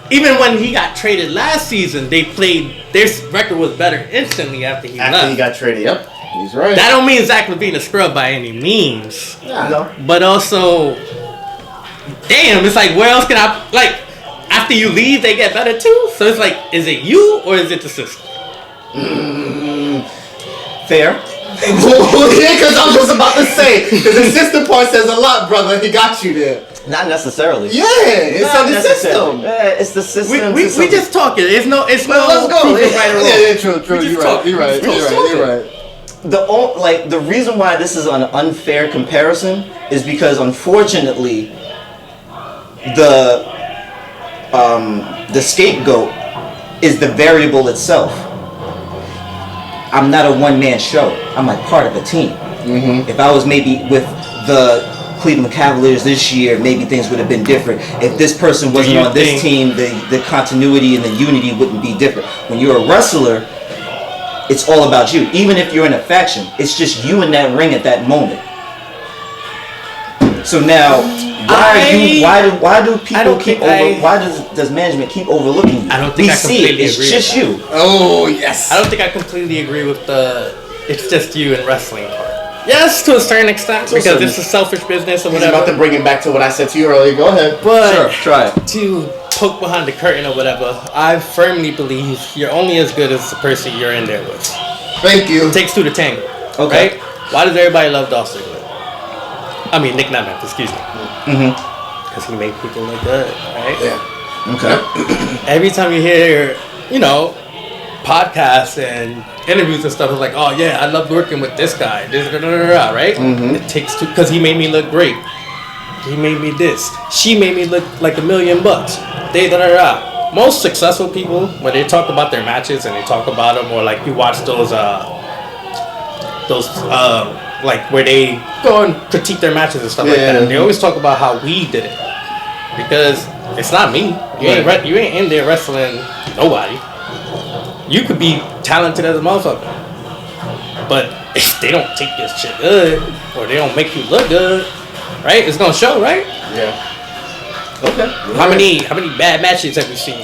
even when he got traded last season, they played. Their record was better instantly after he left.
He got traded. Yep. He's right.
That don't mean Zach LaVine a scrub by any means.
No.
But also, damn, it's like where else can I like? After you leave, they get better too. So it's like, is it you or is it the system?
Fair.
Yeah, because I was just about to say, because the system part says a lot, brother. He got you there.
Not necessarily.
Yeah, it's
Not
on the
necessarily.
system.
Yeah, it's the system.
We just talking. It's no.
Let's go.
proof of right or wrong.
Yeah, true.
We just
You're
talk.
right. You're right.
We just
You're right.
The reason why this is an unfair comparison is because unfortunately the scapegoat is the variable itself. I'm not a one-man show. I'm like part of a team. If I was maybe with the Cleveland Cavaliers this year, maybe things would have been different. If this person wasn't on this team, the continuity and the unity wouldn't be different. When you're a wrestler, it's all about you. Even if you're in a faction, it's just you in that ring at that moment. So now, why do people why does management keep overlooking you?
I don't think
we
I
see it.
completely
It's
agree
just
with
you.
Oh yes.
I don't think I completely agree with the it's just you in wrestling part. Yes, to a certain extent, because it's a selfish business or
He's
whatever.
about to bring it back to what I said to you earlier. Go ahead.
But
Sure, try it.
to poke behind the curtain or whatever, I firmly believe you're only as good as the person you're in there with.
Thank you.
It takes two to tango.
Okay.
Right? Why does everybody love Dolph Ziggler? I mean, Nick Nemeth, excuse me. Because he made people look good, right?
Yeah.
Okay.
Every time you hear, podcasts and interviews and stuff, it's like, oh yeah, I love working with this guy, right? It takes two, because he made me look great. He made me this. She made me look like $1 million. Most successful people, when they talk about their matches and they talk about them, or like you watch those like where they go and critique their matches and stuff like that. And they always talk about how we did it, because it's not me. You ain't in there wrestling nobody. You could be talented as a motherfucker, but if they don't take this shit good, or they don't make you look good, right? It's gonna show, right?
Yeah.
Okay.
How many bad matches have we seen?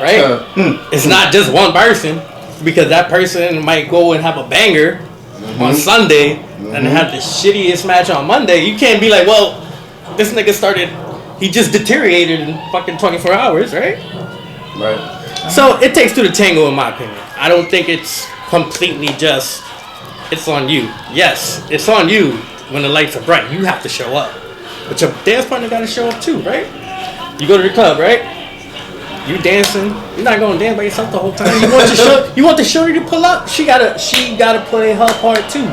Right? It's not just one person, because that person might go and have a banger on Sunday and have the shittiest match on Monday. You can't be like, well, this nigga he just deteriorated in fucking 24 hours, right?
Right.
So it takes two to tango, in my opinion. I don't think it's completely just it's on you. Yes, it's on you when the lights are bright. You have to show up. But your dance partner got to show up too, right? You go to the club, right? You dancing. You're not going to dance by yourself the whole time. You want the shorty to pull up? She gotta play her part too.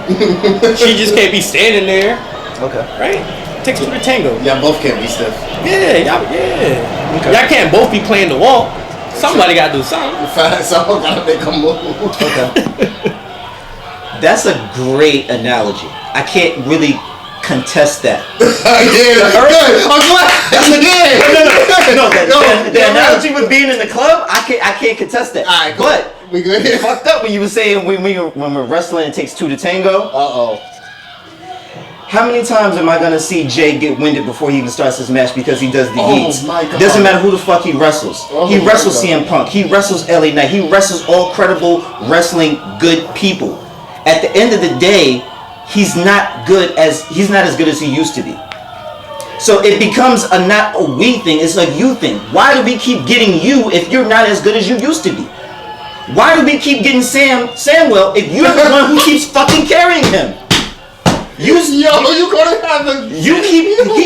She just can't be standing there.
Okay.
Right? Takes two to tango.
Y'all both can't be stiff.
Yeah, y'all can't both be playing the wall. Somebody gotta do something.
Someone gotta make a move.
Okay. That's a great analogy. I can't really contest that.
Yeah, good. I'm glad.
The analogy with being in the club, I can't contest that.
All right, cool.
But
we good.
you fucked up when you were saying when we're wrestling, it takes two to tango. How many times am I gonna see Jay get winded before he even starts his match because he does the heats?
My God.
Doesn't matter who the fuck he wrestles. He wrestles CM Punk. He wrestles LA Knight. He wrestles all credible wrestling good people. At the end of the day, he's not as good as he used to be. So it becomes not a we thing. It's a you thing. Why do we keep getting you if you're not as good as you used to be? Why do we keep getting Samuel if you're the one who keeps fucking carrying him? He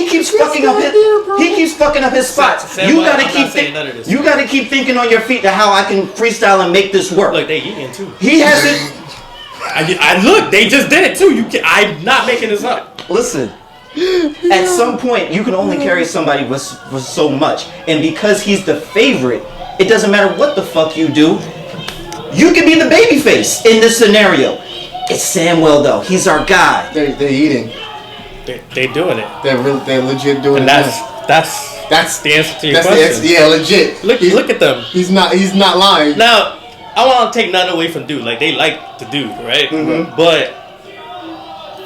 keeps fucking up his spots. You gotta keep thinking on your feet to how I can freestyle and make this work.
Look, they eating too.
He has it.
I look, they just did it too. I'm not making this up.
Listen, at some point you can only carry somebody with so much, and because he's the favorite, it doesn't matter what the fuck you do. You can be the babyface in this scenario. It's Samuel though. He's our guy.
They're eating.
They're doing it.
They're legit doing
and
it.
That's the answer to your question.
Yeah, legit.
Look at them.
He's not lying.
Now, I want to take nothing away from Dude. Like, they like the Dude, right?
Mm-hmm.
But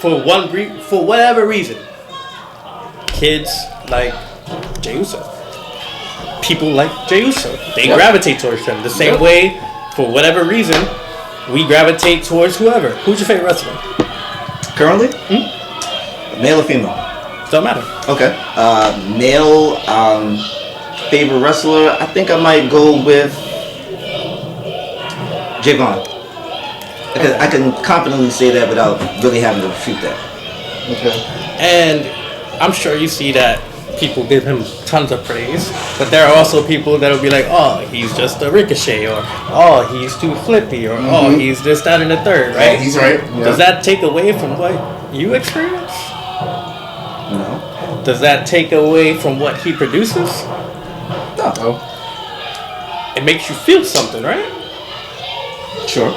for whatever reason, kids like Jey Uso. People like Jey Uso. They gravitate towards him the same way. For whatever reason, we gravitate towards whoever. Who's your favorite wrestler?
Currently? Male or female?
Don't matter.
Okay. Male favorite wrestler. I think I might go with Javon. I can confidently say that without really having to refute that.
Okay.
And I'm sure you see that people give him tons of praise, but there are also people that'll be like, oh, he's just a Ricochet, or oh, he's too flippy, or oh, he's this, that, and the third, right?
Yeah, he's right. Yeah.
Does that take away from what you experience?
No.
Does that take away from what he produces?
No.
It makes you feel something, right?
Sure.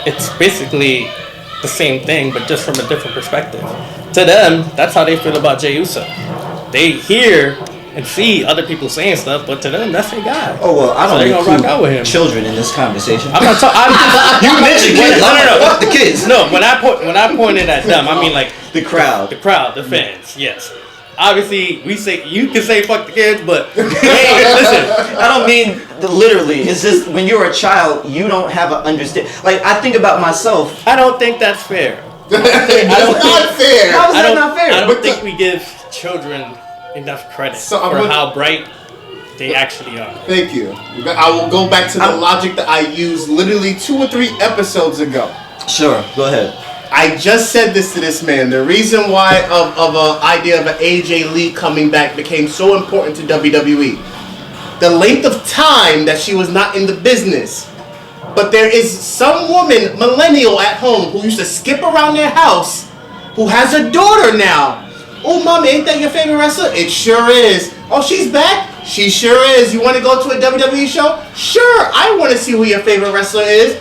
It's basically the same thing, but just from a different perspective. To them, that's how they feel about Jey Uso. They hear and see other people saying stuff, but to them, that's their guy.
Oh well, I don't
so
include
rock out with him.
children in this conversation.
I'm not talking.
You mentioned kids. No. Fuck the kids.
No, when I pointed at them, I mean like
the crowd,
the fans. Yes. Obviously, you can say fuck the kids, but hey, listen.
I don't mean literally. It's just when you're a child, you don't have an understand. Like I think about myself.
I don't think that's fair.
That's not fair.
How is that not fair?
I don't think we give children enough credit for how bright they actually are.
Thank you. I will go back to the logic that I used literally 2 or 3 episodes ago.
Sure, go ahead.
I just said this to this man. The reason why of an idea of an AJ Lee coming back became so important to WWE. The length of time that she was not in the business. But there is some woman, millennial at home, who used to skip around their house, who has a daughter now. Oh, mommy, ain't that your favorite wrestler? It sure is. Oh, she's back? She sure is. You want to go to a WWE show? Sure, I want to see who your favorite wrestler is.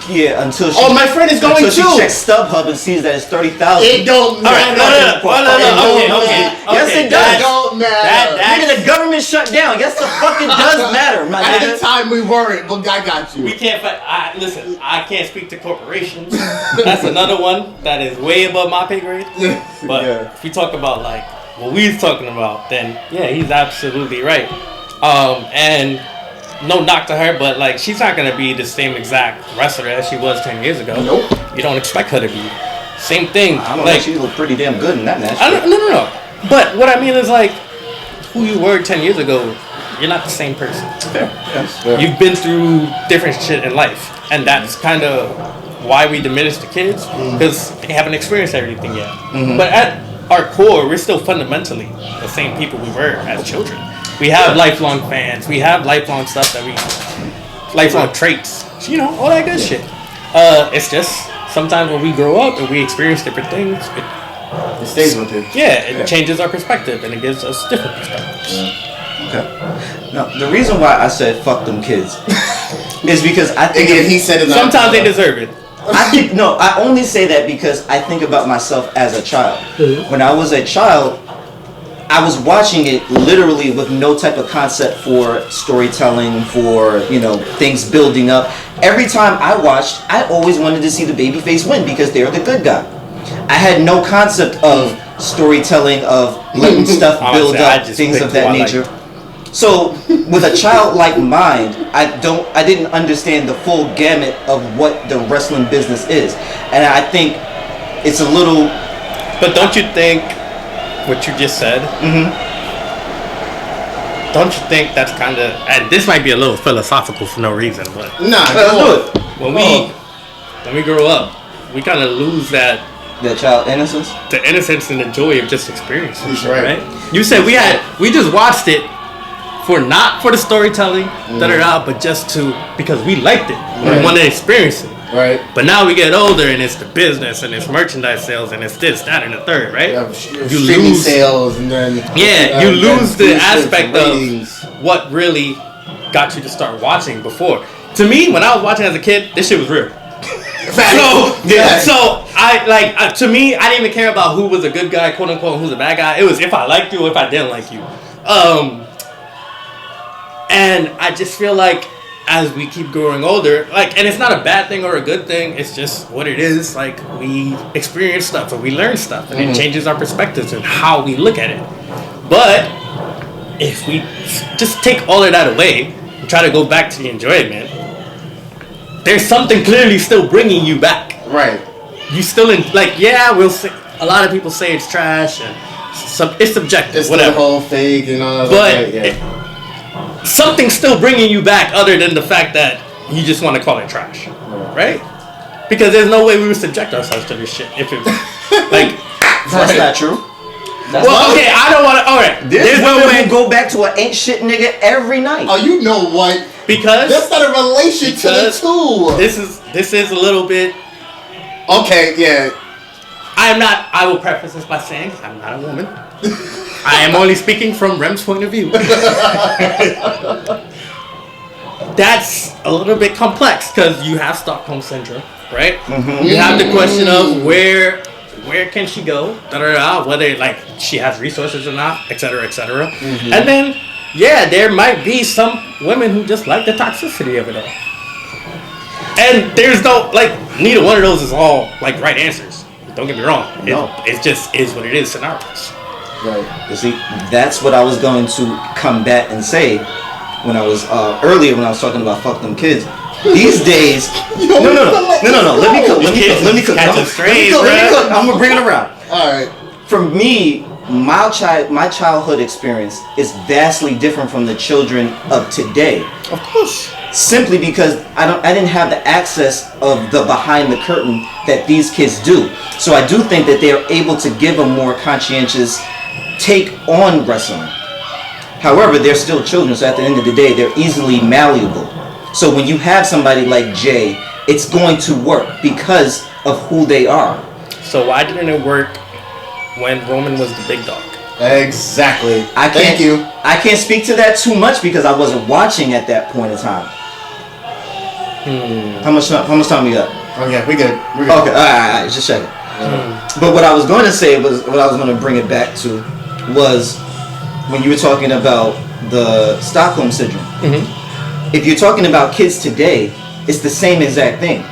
Yeah, until she.
Oh, my friend is going too.
Until she checks StubHub and sees that it's 30,000.
It don't matter.
No. Okay.
Yes, it does.
It don't matter.
Nigga, the government shut down. Yes, the fucking does matter, my
At
nigga.
the time we weren't, but I got you.
We can't. Listen, I can't speak to corporations. That's another one that is way above my pay grade. But if we talk about like what we're talking about, then yeah, he's absolutely right. And no knock to her, but like she's not gonna be the same exact wrestler as she was 10 years ago.
Nope.
You don't expect her to be. Same thing.
I don't
like,
know. She looked pretty damn good in that match.
No. But what I mean is like who you were 10 years ago you're not the same person.
Yeah.
You've been through different shit in life, and that's kind of why we diminish the kids, because they haven't experienced everything yet. But at our core, we're still fundamentally the same people we were as children. We have lifelong fans. We have lifelong stuff that lifelong traits. You know, all that good shit. It's just sometimes when we grow up and we experience different things,
It stays with you.
it changes our perspective and it gives us different perspectives.
Okay. Now, the reason why I said fuck them kids is because I think
Again, he said it.
Sometimes they deserve it.
I only say that because I think about myself as a child. When I was a child, I was watching it literally with no type of concept for storytelling, for, things building up. Every time I watched, I always wanted to see the babyface win because they're the good guy. I had no concept of storytelling, of letting stuff build up, things of that nature. So, with a childlike mind, I didn't understand the full gamut of what the wrestling business is, and I think it's a little.
But don't you think what you just said? Don't you think that's kind of? And this might be a little philosophical for no reason, but
Nah, let's do it.
when we grow up, we kind of lose that
child innocence.
the innocence and the joy of just experiencing
That's
shit,
right.
right? You said we just watched it not for the storytelling, but just because we liked it. We wanted to experience it.
Right.
But now we get older and it's the business and it's merchandise sales and it's this, that, and the third, right?
You streaming sales and then
you lose the aspect
ratings.
of what really got you to start watching before. To me, when I was watching as a kid, this shit was real. To me, I didn't even care about who was a good guy, quote unquote, who's a bad guy. It was if I liked you or if I didn't like you. And I just feel like as we keep growing older, and it's not a bad thing or a good thing, it's just what it is. We experience stuff and we learn stuff and it changes our perspectives and how we look at it. But if we just take all of that away and try to go back to the enjoyment, there's something clearly still bringing you back.
Right.
You still we'll say, a lot of people say it's trash and it's subjective,
It's
whatever.
the whole fake and all that.
But something's still bringing you back other than the fact that you just want to call it trash, right? Because there's no way we would subject ourselves to this shit if it
That's not true.
I don't want to. All right,
There's no way go back to an ain't shit nigga every night.
Oh, you know what?
because
That's not a relation to the two.
This is a little bit.
Okay, yeah.
I will preface this by saying I'm not a woman. I am only speaking from Rem's point of view. That's a little bit complex because you have Stockholm syndrome, right? Mm-hmm. You have the question of where can she go, whether she has resources or not, etc., etc. Mm-hmm. And then there might be some women who just like the toxicity of it all. And there's no neither one of those is all right answers. Don't get me wrong. It just is what it is. Scenarios.
Right. You see, that's what I was going to combat and say when I was earlier when I was talking about fuck them kids. These days, no. Let me cook. I'm gonna bring it around.
All right.
For me, my childhood experience is vastly different from the children of today.
Of course.
Simply because I didn't have the access of the behind the curtain that these kids do. So I do think that they're able to give a more conscientious take on wrestling. However, they're still children, so at the end of the day, they're easily malleable. So when you have somebody like Jay, it's going to work because of who they are.
So why didn't it work when Roman was the big dog?
Exactly.
Thank you. I can't speak to that too much because I wasn't watching at that point in time. How much time we got?
Okay, we good.
Okay, all right, just checking. But what I was going to say was, what I was going to bring it back to was when you were talking about the Stockholm Syndrome. Mm-hmm. If you're talking about kids today, it's the same exact thing.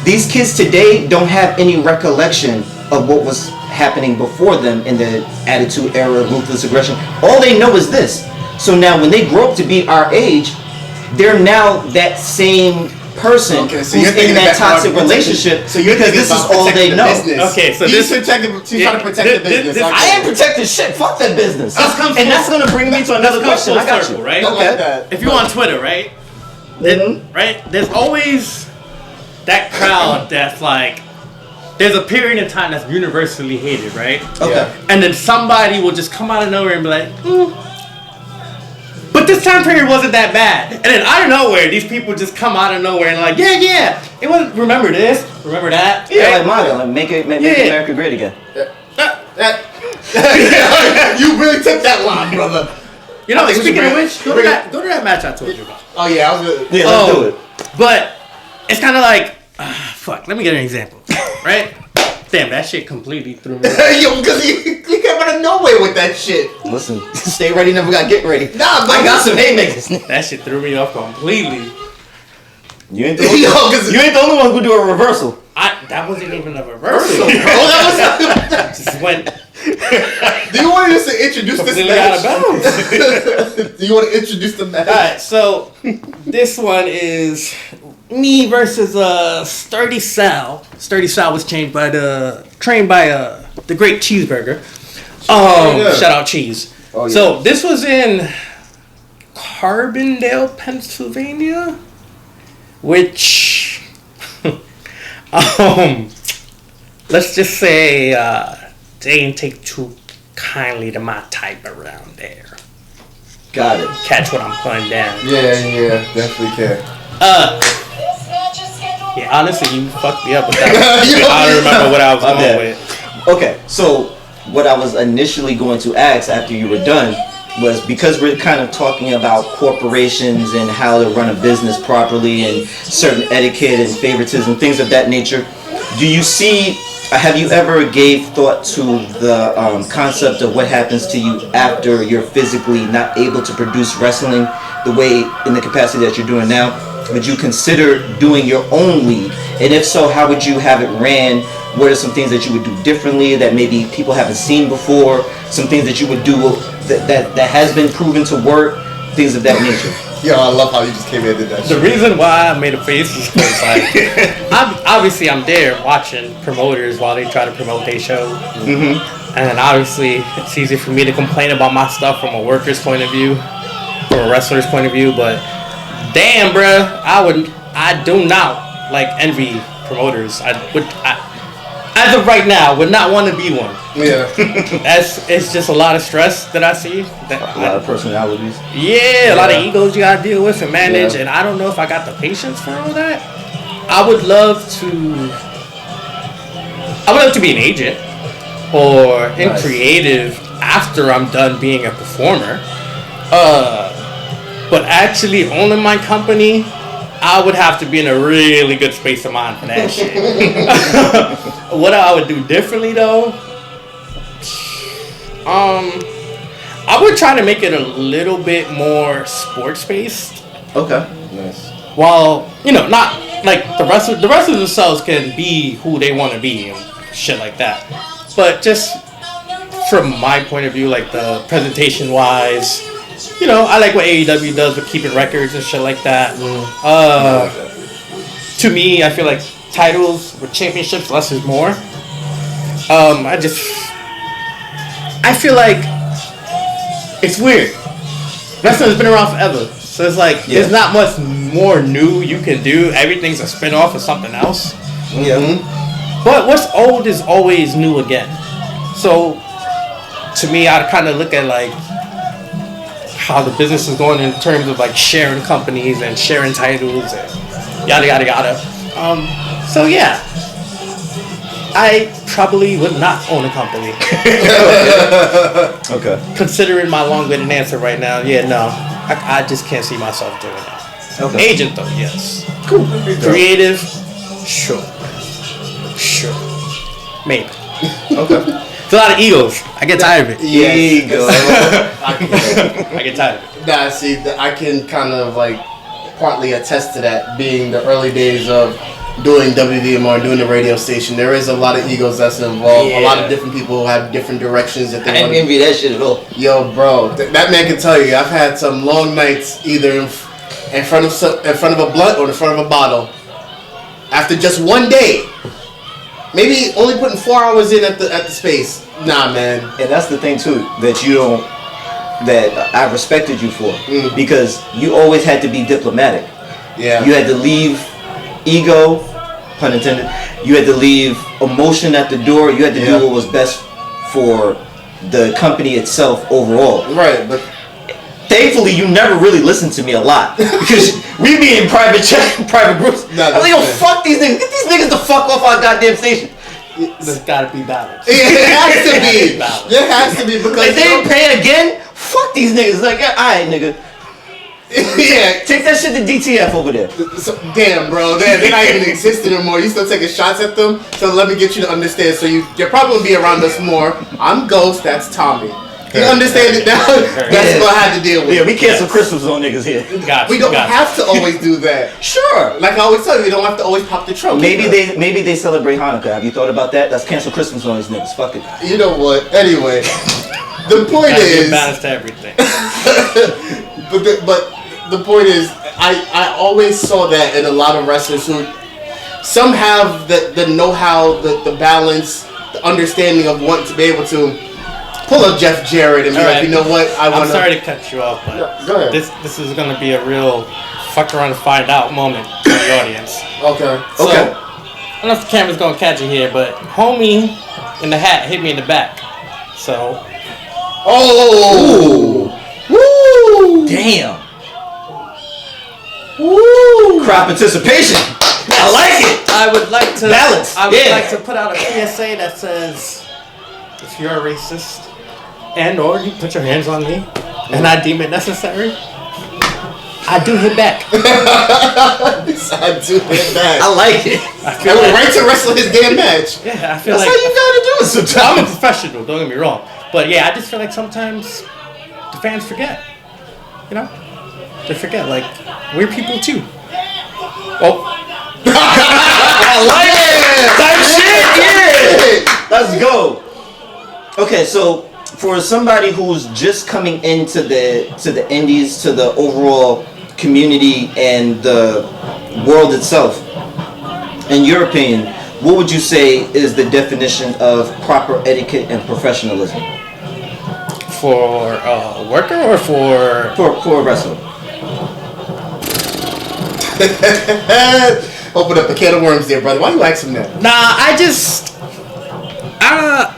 These kids today don't have any recollection of what was happening before them in the Attitude Era, ruthless aggression. All they know is this. So now when they grow up to be our age, they're now that same person
Okay, so
who's
you're thinking
in that
about
toxic relationship
So you're
because
thinking
this is
about
all they
protecting the
know.
business.
Okay, so
She's
this-
trying to protect the business.
this-
I ain't protecting shit. Fuck that business.
comes
And that's gonna bring me to another
Let's
question.
go
I got
full circle,
you.
right?
Don't
Okay.
like that.
If you're on Twitter, right? Then, right? There's always that crowd that's like, there's a period of time that's universally hated, right?
Okay.
Yeah.
And then somebody will just come out of nowhere and be like, but this time period wasn't that bad. And then out of nowhere, these people just come out of nowhere and like, yeah, it wasn't. Remember this? Remember that?
Yeah,
right?
like MAGA, like make America great again.
You really took that line, brother.
You know,
I think we
speaking
should
of
bring-
which, go to that match I told you about.
Oh yeah, I was good.
Yeah, let's do it.
But it's kind of like, fuck. Let me get an example, right? Damn, that shit completely threw me.
Yo, because you came out of nowhere with that shit.
Listen, stay ready, never got get ready.
Nah, but
I got some haymakers.
That shit threw me off completely.
You ain't the
Yo, 'cause
you ain't the only one who do a reversal.
That wasn't even a reversal.
bro, that
Just went
was. Do you want us to introduce this
completely out of
match?
bounds.
Do you want to introduce the match?
Alright, so this one is me versus Sturdy Sal. Sturdy Sal was trained by the Great Cheeseburger.
Yeah.
Shout out Cheese.
Oh, yeah.
So this was in Carbondale, Pennsylvania, which let's just say they didn't take too kindly to my type around there.
Got it.
Catch what I'm putting down.
Yeah, definitely can.
Yeah, honestly, you fucked me up with that. I don't remember what I was going
bad.
with.
Okay, so what I was initially going to ask after you were done was, because we're kind of talking about corporations and how to run a business properly and certain etiquette and favoritism, things of that nature. Do you see, have you ever gave thought to the concept of what happens to you after you're physically not able to produce wrestling the way, in the capacity that you're doing now? Would you consider doing your own league? And if so, how would you have it ran? What are some things that you would do differently that maybe people haven't seen before? Some things that you would do that has been proven to work? Things of that nature.
Yo, I love how you just came in and did that
The
shit.
reason why I made a face is because, like, obviously I'm there watching promoters while they try to promote their show. Mm-hmm. And obviously it's easy for me to complain about my stuff from a worker's point of view, from a wrestler's point of view, but damn, bruh, I do not like envy promoters. As of right now, would not want to be one.
Yeah.
It's just a lot of stress that I see.
A lot of personalities.
Yeah, a lot of egos you gotta deal with and manage,
Yeah.
and I don't know if I got the patience for all that. I would love to be an agent or in
Nice.
creative after I'm done being a performer. But actually owning my company, I would have to be in a really good space of mind for that shit. What I would do differently though, I would try to make it a little bit more sports based.
Okay.
Nice.
While, not like the wrestlers themselves can be who they want to be and shit like that. But just from my point of view, like the presentation wise, I like what AEW does with keeping records and shit like that. To me, I feel like titles with championships, less is more. I feel like it's weird. Wrestling's been around forever. So it's like, there's not much more new you can do. Everything's a spin-off of something else.
Yeah.
But what's old is always new again. So, to me, I kind of look at like how the business is going in terms of like sharing companies and sharing titles and yada yada yada. So yeah, I probably would not own a company.
Okay.
Considering my long-winded answer right now, yeah, no, I just can't see myself doing that.
Okay.
Agent though, yes. Cool. Creative, sure, maybe.
Okay.
It's a lot of egos. I get tired of it.
Ego.
I get tired of it.
Nah, see, I can kind of like partly attest to that, being the early days of doing WVMR, doing the radio station. There is a lot of egos that's involved. A lot of different people have different directions that
I
they
didn't
want.
envy that shit at all.
Yo, bro, that man can tell you, I've had some long nights either in front of a blunt or in front of a bottle, after just one day, maybe only putting 4 hours in at the space. Nah, man.
And that's the thing too that I respected you for, because you always had to be diplomatic.
Yeah.
You had to leave ego, pun intended. You had to leave emotion at the door. You had to do what was best for the company itself overall.
Right, but
thankfully you never really listened to me a lot, because we be in private groups.
Nah,
I'm like, yo, fuck these niggas. Get these niggas the fuck off our goddamn station.
There's gotta be balance.
it has to be. It has to be because
Like, they ain't paying again. Fuck these niggas. Like, alright, nigga.
yeah.
Take that shit to DTF over there.
So, damn, bro, they're not even existing anymore. You still taking shots at them? So let me get you to understand. So you're probably gonna be around us more. I'm Ghost. That's Tommy. You understand it now? That's what I had to deal with.
Yeah, we cancel Christmas on niggas here.
Gotcha,
We don't have to always do that.
Sure.
Like I always tell you, we don't have to always pop the trunk.
Maybe they celebrate Hanukkah. Have you thought about that? Let's cancel Christmas on these niggas. Fuck it.
You know what? Anyway, the point
Gotta be a
is.
balance to everything.
But the point is, I always saw that in a lot of wrestlers who some have the know-how, the balance, the understanding of wanting to be able to pull up Jeff Jarrett and be like, you know what,
I'm sorry to cut you off, but
Yeah, go ahead.
this is gonna be a real fuck around and find out moment for the audience.
Okay.
So, I don't know if the camera's gonna catch it here, but homie in the hat hit me in the back. So.
Oh. Woo.
Damn. Woo. Crowd participation. I like it.
I would like to
balance.
I would like to put out a PSA that says, if you're a racist and or you put your hands on me and I deem it necessary, I do hit back.
I do hit back.
I like it.
I went right to wrestle his damn match.
Yeah, I feel
That's
like
how you gotta do it sometimes.
I'm a professional, don't get me wrong. But yeah, I just feel like sometimes the fans forget. You know? They forget, like, we're people too. Oh.
I like it. Type shit. Yeah. Let's go. Okay, so for somebody who's just coming into the indies, to the overall community and the world itself, in your opinion, what would you say is the definition of proper etiquette and professionalism
For a worker or for
a wrestler?
Open up a can of worms there, brother. Why you asking that?
Nah,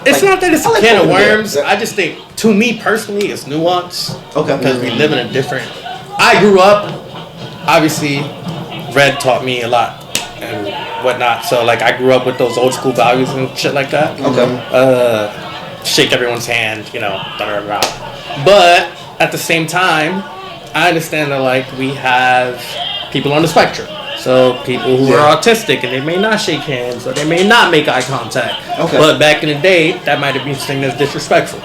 it's not that it's a can of worms. I just think, to me personally, it's nuance.
Okay.
Because we live in a different. I grew up, obviously, Red taught me a lot and whatnot. So, like, I grew up with those old school values and shit like that.
Okay.
Shake everyone's hand, you know, thunder around. But at the same time, I understand that, like, we have people on the spectrum. So people who are autistic and they may not shake hands or they may not make eye contact.
Okay.
But back in the day, that might have been seen as disrespectful.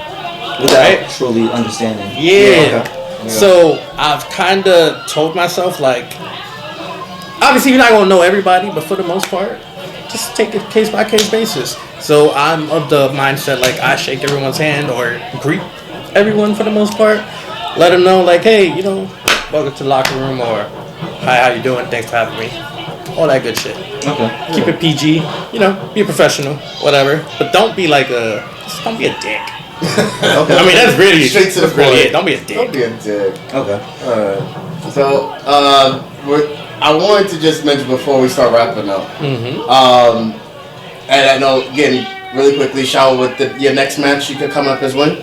Without truly understanding.
Yeah.
Okay.
So I've kind of told myself, like, obviously you're not going to know everybody, but for the most part, just take it case by case basis. So I'm of the mindset, like, I shake everyone's hand or greet everyone for the most part. Let them know, like, hey, you know, welcome to the locker room, or hi, how you doing? Thanks for having me. All that good shit.
Okay.
Keep it PG. You know, be a professional, whatever. But don't be like just don't be a dick.
Okay.
I mean, that's really
Straight to the
that's really
point.
it. Don't be a dick.
Don't be a dick.
Okay.
Alright. So, I wanted to just mention before we start wrapping up. And I know, again, really quickly, shout out with your next match you could come up as one.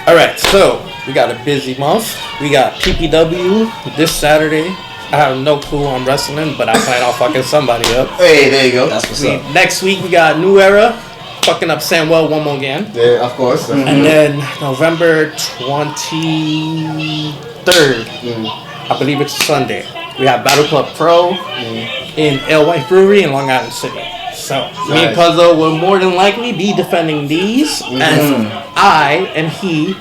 All right, so we got a busy month. We got PPW this Saturday. I have no clue I'm wrestling, but I plan on fucking somebody up.
Hey, there you go.
That's what's up.
Next week we got New Era, fucking up Samwell one more again.
Yeah, of course.
And then November 23rd, I believe it's a Sunday, we have Battle Club Pro in El White Brewery in Long Island City. So me and Cuzzo will more than likely be defending these, and I and he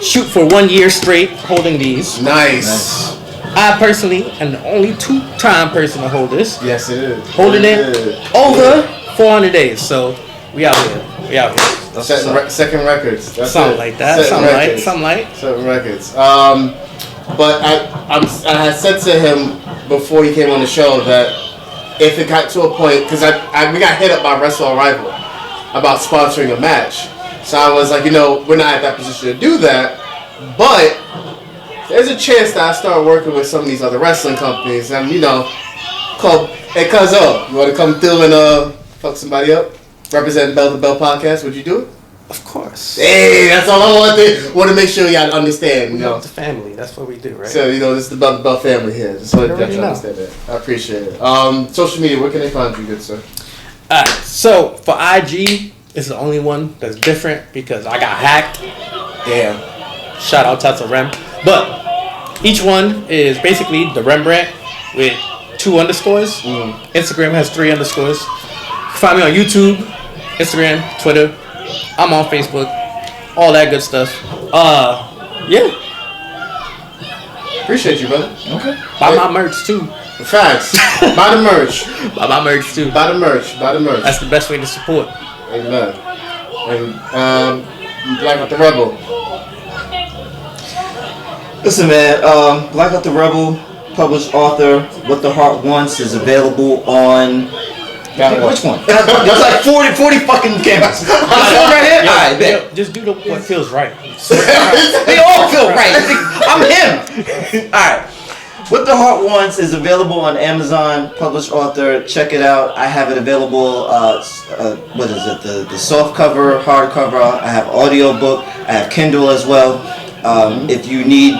shoot for 1 year straight holding these.
Nice.
I personally am the only two-time person to hold this.
Yes, it is.
Holding it over 400 days. So we out here. We out here.
Second records. That's
Something
it.
like that.
Setting
Something
records.
like.
Setting records. But I had said to him before he came on the show that if it got to a point, because we got hit up by Wrestle Arrival about sponsoring a match. So I was like, we're not at that position to do that, but there's a chance that I start working with some of these other wrestling companies, and called, hey Cuzzo, you want to come through and fuck somebody up? Represent Bell to Bell podcast, would you do it?
Of course.
Hey, that's all I want to make sure y'all understand.
We love the family. That's what we do, right?
So, this is the Bell to Bell family here. Just want to understand that. I appreciate it. Social media, where can they find you, good sir?
Alright, so for IG, it's the only one that's different because I got hacked.
Damn.
Shout out to Rem. But each one is basically the Rembrandt with 2 underscores. Instagram has 3 underscores. Find me on YouTube, Instagram, Twitter. I'm on Facebook. All that good stuff. Yeah.
Appreciate you, brother. Okay.
Buy my merch too.
Facts. Buy the merch.
Buy my merch too.
Buy the merch. Buy the merch.
That's the best way to support.
Amen. And Blackout the Rebel.
Listen, man. Blackout the Rebel, published author. What the Heart Wants is available on. Which one? There's like 40 fucking cameras. This one right here? Alright, bet.
Just do what feels right.
They all feel right. I'm him. Alright. What the Heart Wants is available on Amazon, published author. Check it out. I have it available, what is it? The soft cover, hard cover. I have audio book. I have Kindle as well. If you need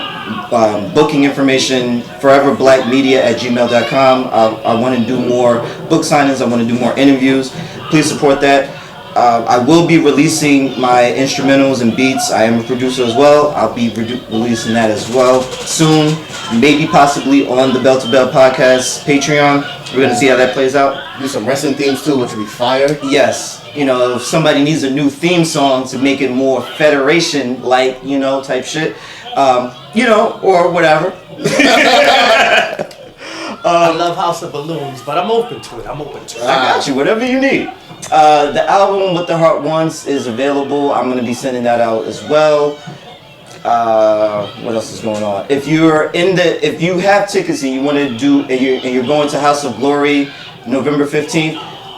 booking information, foreverblackmedia@gmail.com. I want to do more book signings. I want to do more interviews. Please support that. I will be releasing my instrumentals and beats. I am a producer as well. I'll be releasing that as well soon. Maybe possibly on the Bell to Bell podcast Patreon. We're going to see how that plays out.
Do some wrestling themes too, which would be fire.
Yes. If somebody needs a new theme song to make it more Federation-like, type shit, or whatever.
I love House of Balloons, but I'm open to it.
I got you. Whatever you need. The album What the Heart Wants is available. I'm going to be sending that out as well. What else is going on? If you have tickets and you want to do, and you're going to House of Glory November 15th,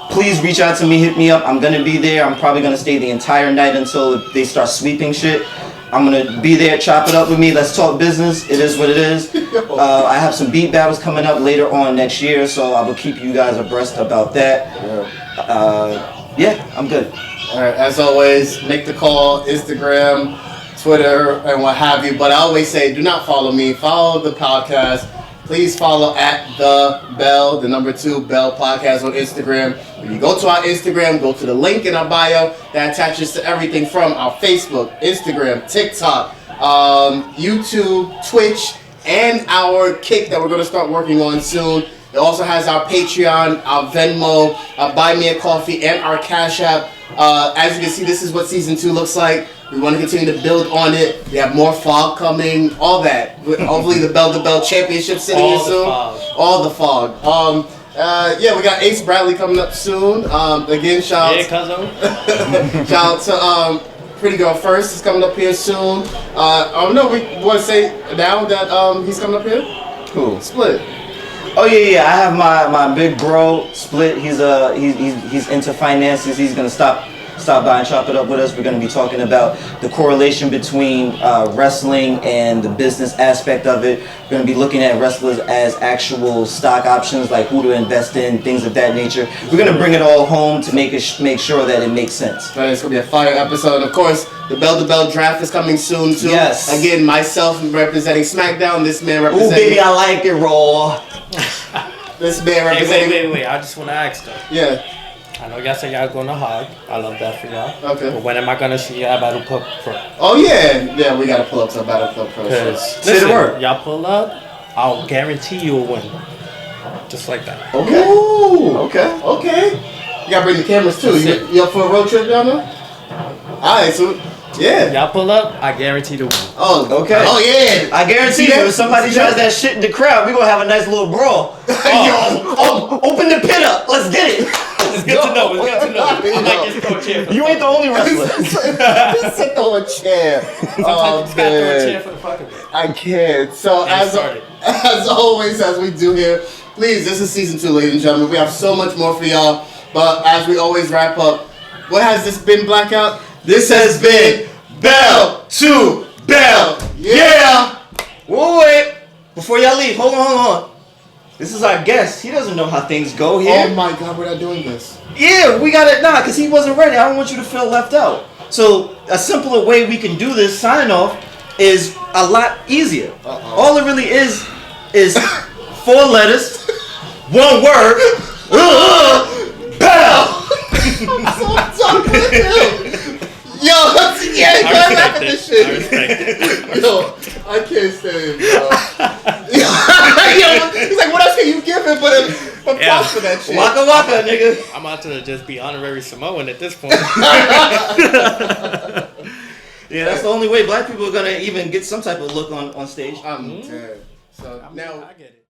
please reach out to me, hit me up. I'm going to be there. I'm probably going to stay the entire night until they start sweeping shit. I'm going to be there, chop it up with me. Let's talk business. It is what it is. I have some beat battles coming up later on next year, so I will keep you guys abreast about that. Yeah, I'm good.
All right, as always, make the call, Instagram, Twitter, and what have you. But I always say, do not follow me. Follow the podcast. Please follow at the Bell, the number 2 Bell podcast on Instagram. If you go to our Instagram, go to the link in our bio that attaches to everything from our Facebook, Instagram, TikTok, YouTube, Twitch, and our Kick that we're going to start working on soon. It also has our Patreon, our Venmo, our Buy Me a Coffee, and our Cash App. As you can see, this is what Season 2 looks like. We want to continue to build on it. We have more fog coming, all that. Hopefully the Bell to Bell Championship sitting in soon. All the fog. Yeah, we got Ace Bradley coming up soon. Again, shout out to Pretty Girl First is coming up here soon. No, we want to say now that he's coming up here?
Who?
Split.
Oh yeah. I have my big bro Split. He's into finances. He's gonna stop by and chop it up with us. We're going to be talking about the correlation between wrestling and the business aspect of it. We're going to be looking at wrestlers as actual stock options, like who to invest in, things of that nature. We're going to bring it all home to make sure that it makes sense.
Right, it's going to be a fire episode. And of course, the Bell to Bell draft is coming soon too.
Yes.
Again, myself representing SmackDown. This man representing.
Ooh, baby, I like it raw.
This man representing.
Wait. I just want to ask though.
Yeah.
I know y'all say y'all going to hog. I love that for y'all.
Okay.
But when am I going to see y'all Battle Club Pro?
Oh, yeah. Yeah, we got to pull up some Battle Club Pro.
Listen, y'all pull up, I'll guarantee you a win. Just like that.
Okay.
Ooh. Okay.
You got to bring the cameras, too. You up for a road trip down there? All right, so, yeah.
Y'all pull up, I guarantee the win.
Oh,
okay.
Oh, yeah.
I guarantee you, if somebody tries that shit in the crowd, we're going to have a nice little brawl. Yo, open the pit up. Let's get it.
It's good to know. It's good to know. I might just throw a chair.
You ain't the only wrestler.
Just sit on a chair. Oh,
Sometimes you just gotta throw a chair
man.
for the fuck of it.
I can't. So as always, as we do here, please, this is season 2, ladies and gentlemen. We have so much more for y'all. But as we always wrap up, what has this been, Blackout?
This has been Bell to Bell.
Yeah.
Wait. Before y'all leave, hold on. This is our guest. He doesn't know how things go here.
Oh my God, we're not doing this.
Yeah, we got it now because he wasn't ready. I don't want you to feel left out. So a simpler way we can do this sign off is a lot easier. All it really is 4 letters, 1 word. Bell.
I'm so done with him. Yo, yeah, go laugh at this shit.
I respect it.
Yo, I can't stand him, yo. Yo, he's like, what else can you give him but props for that shit?
Waka waka, nigga.
I'm about to just be honorary Samoan at this point.
Yeah, that's the only way black people are gonna even get some type of look on stage.
I'm dead. So now
I get it.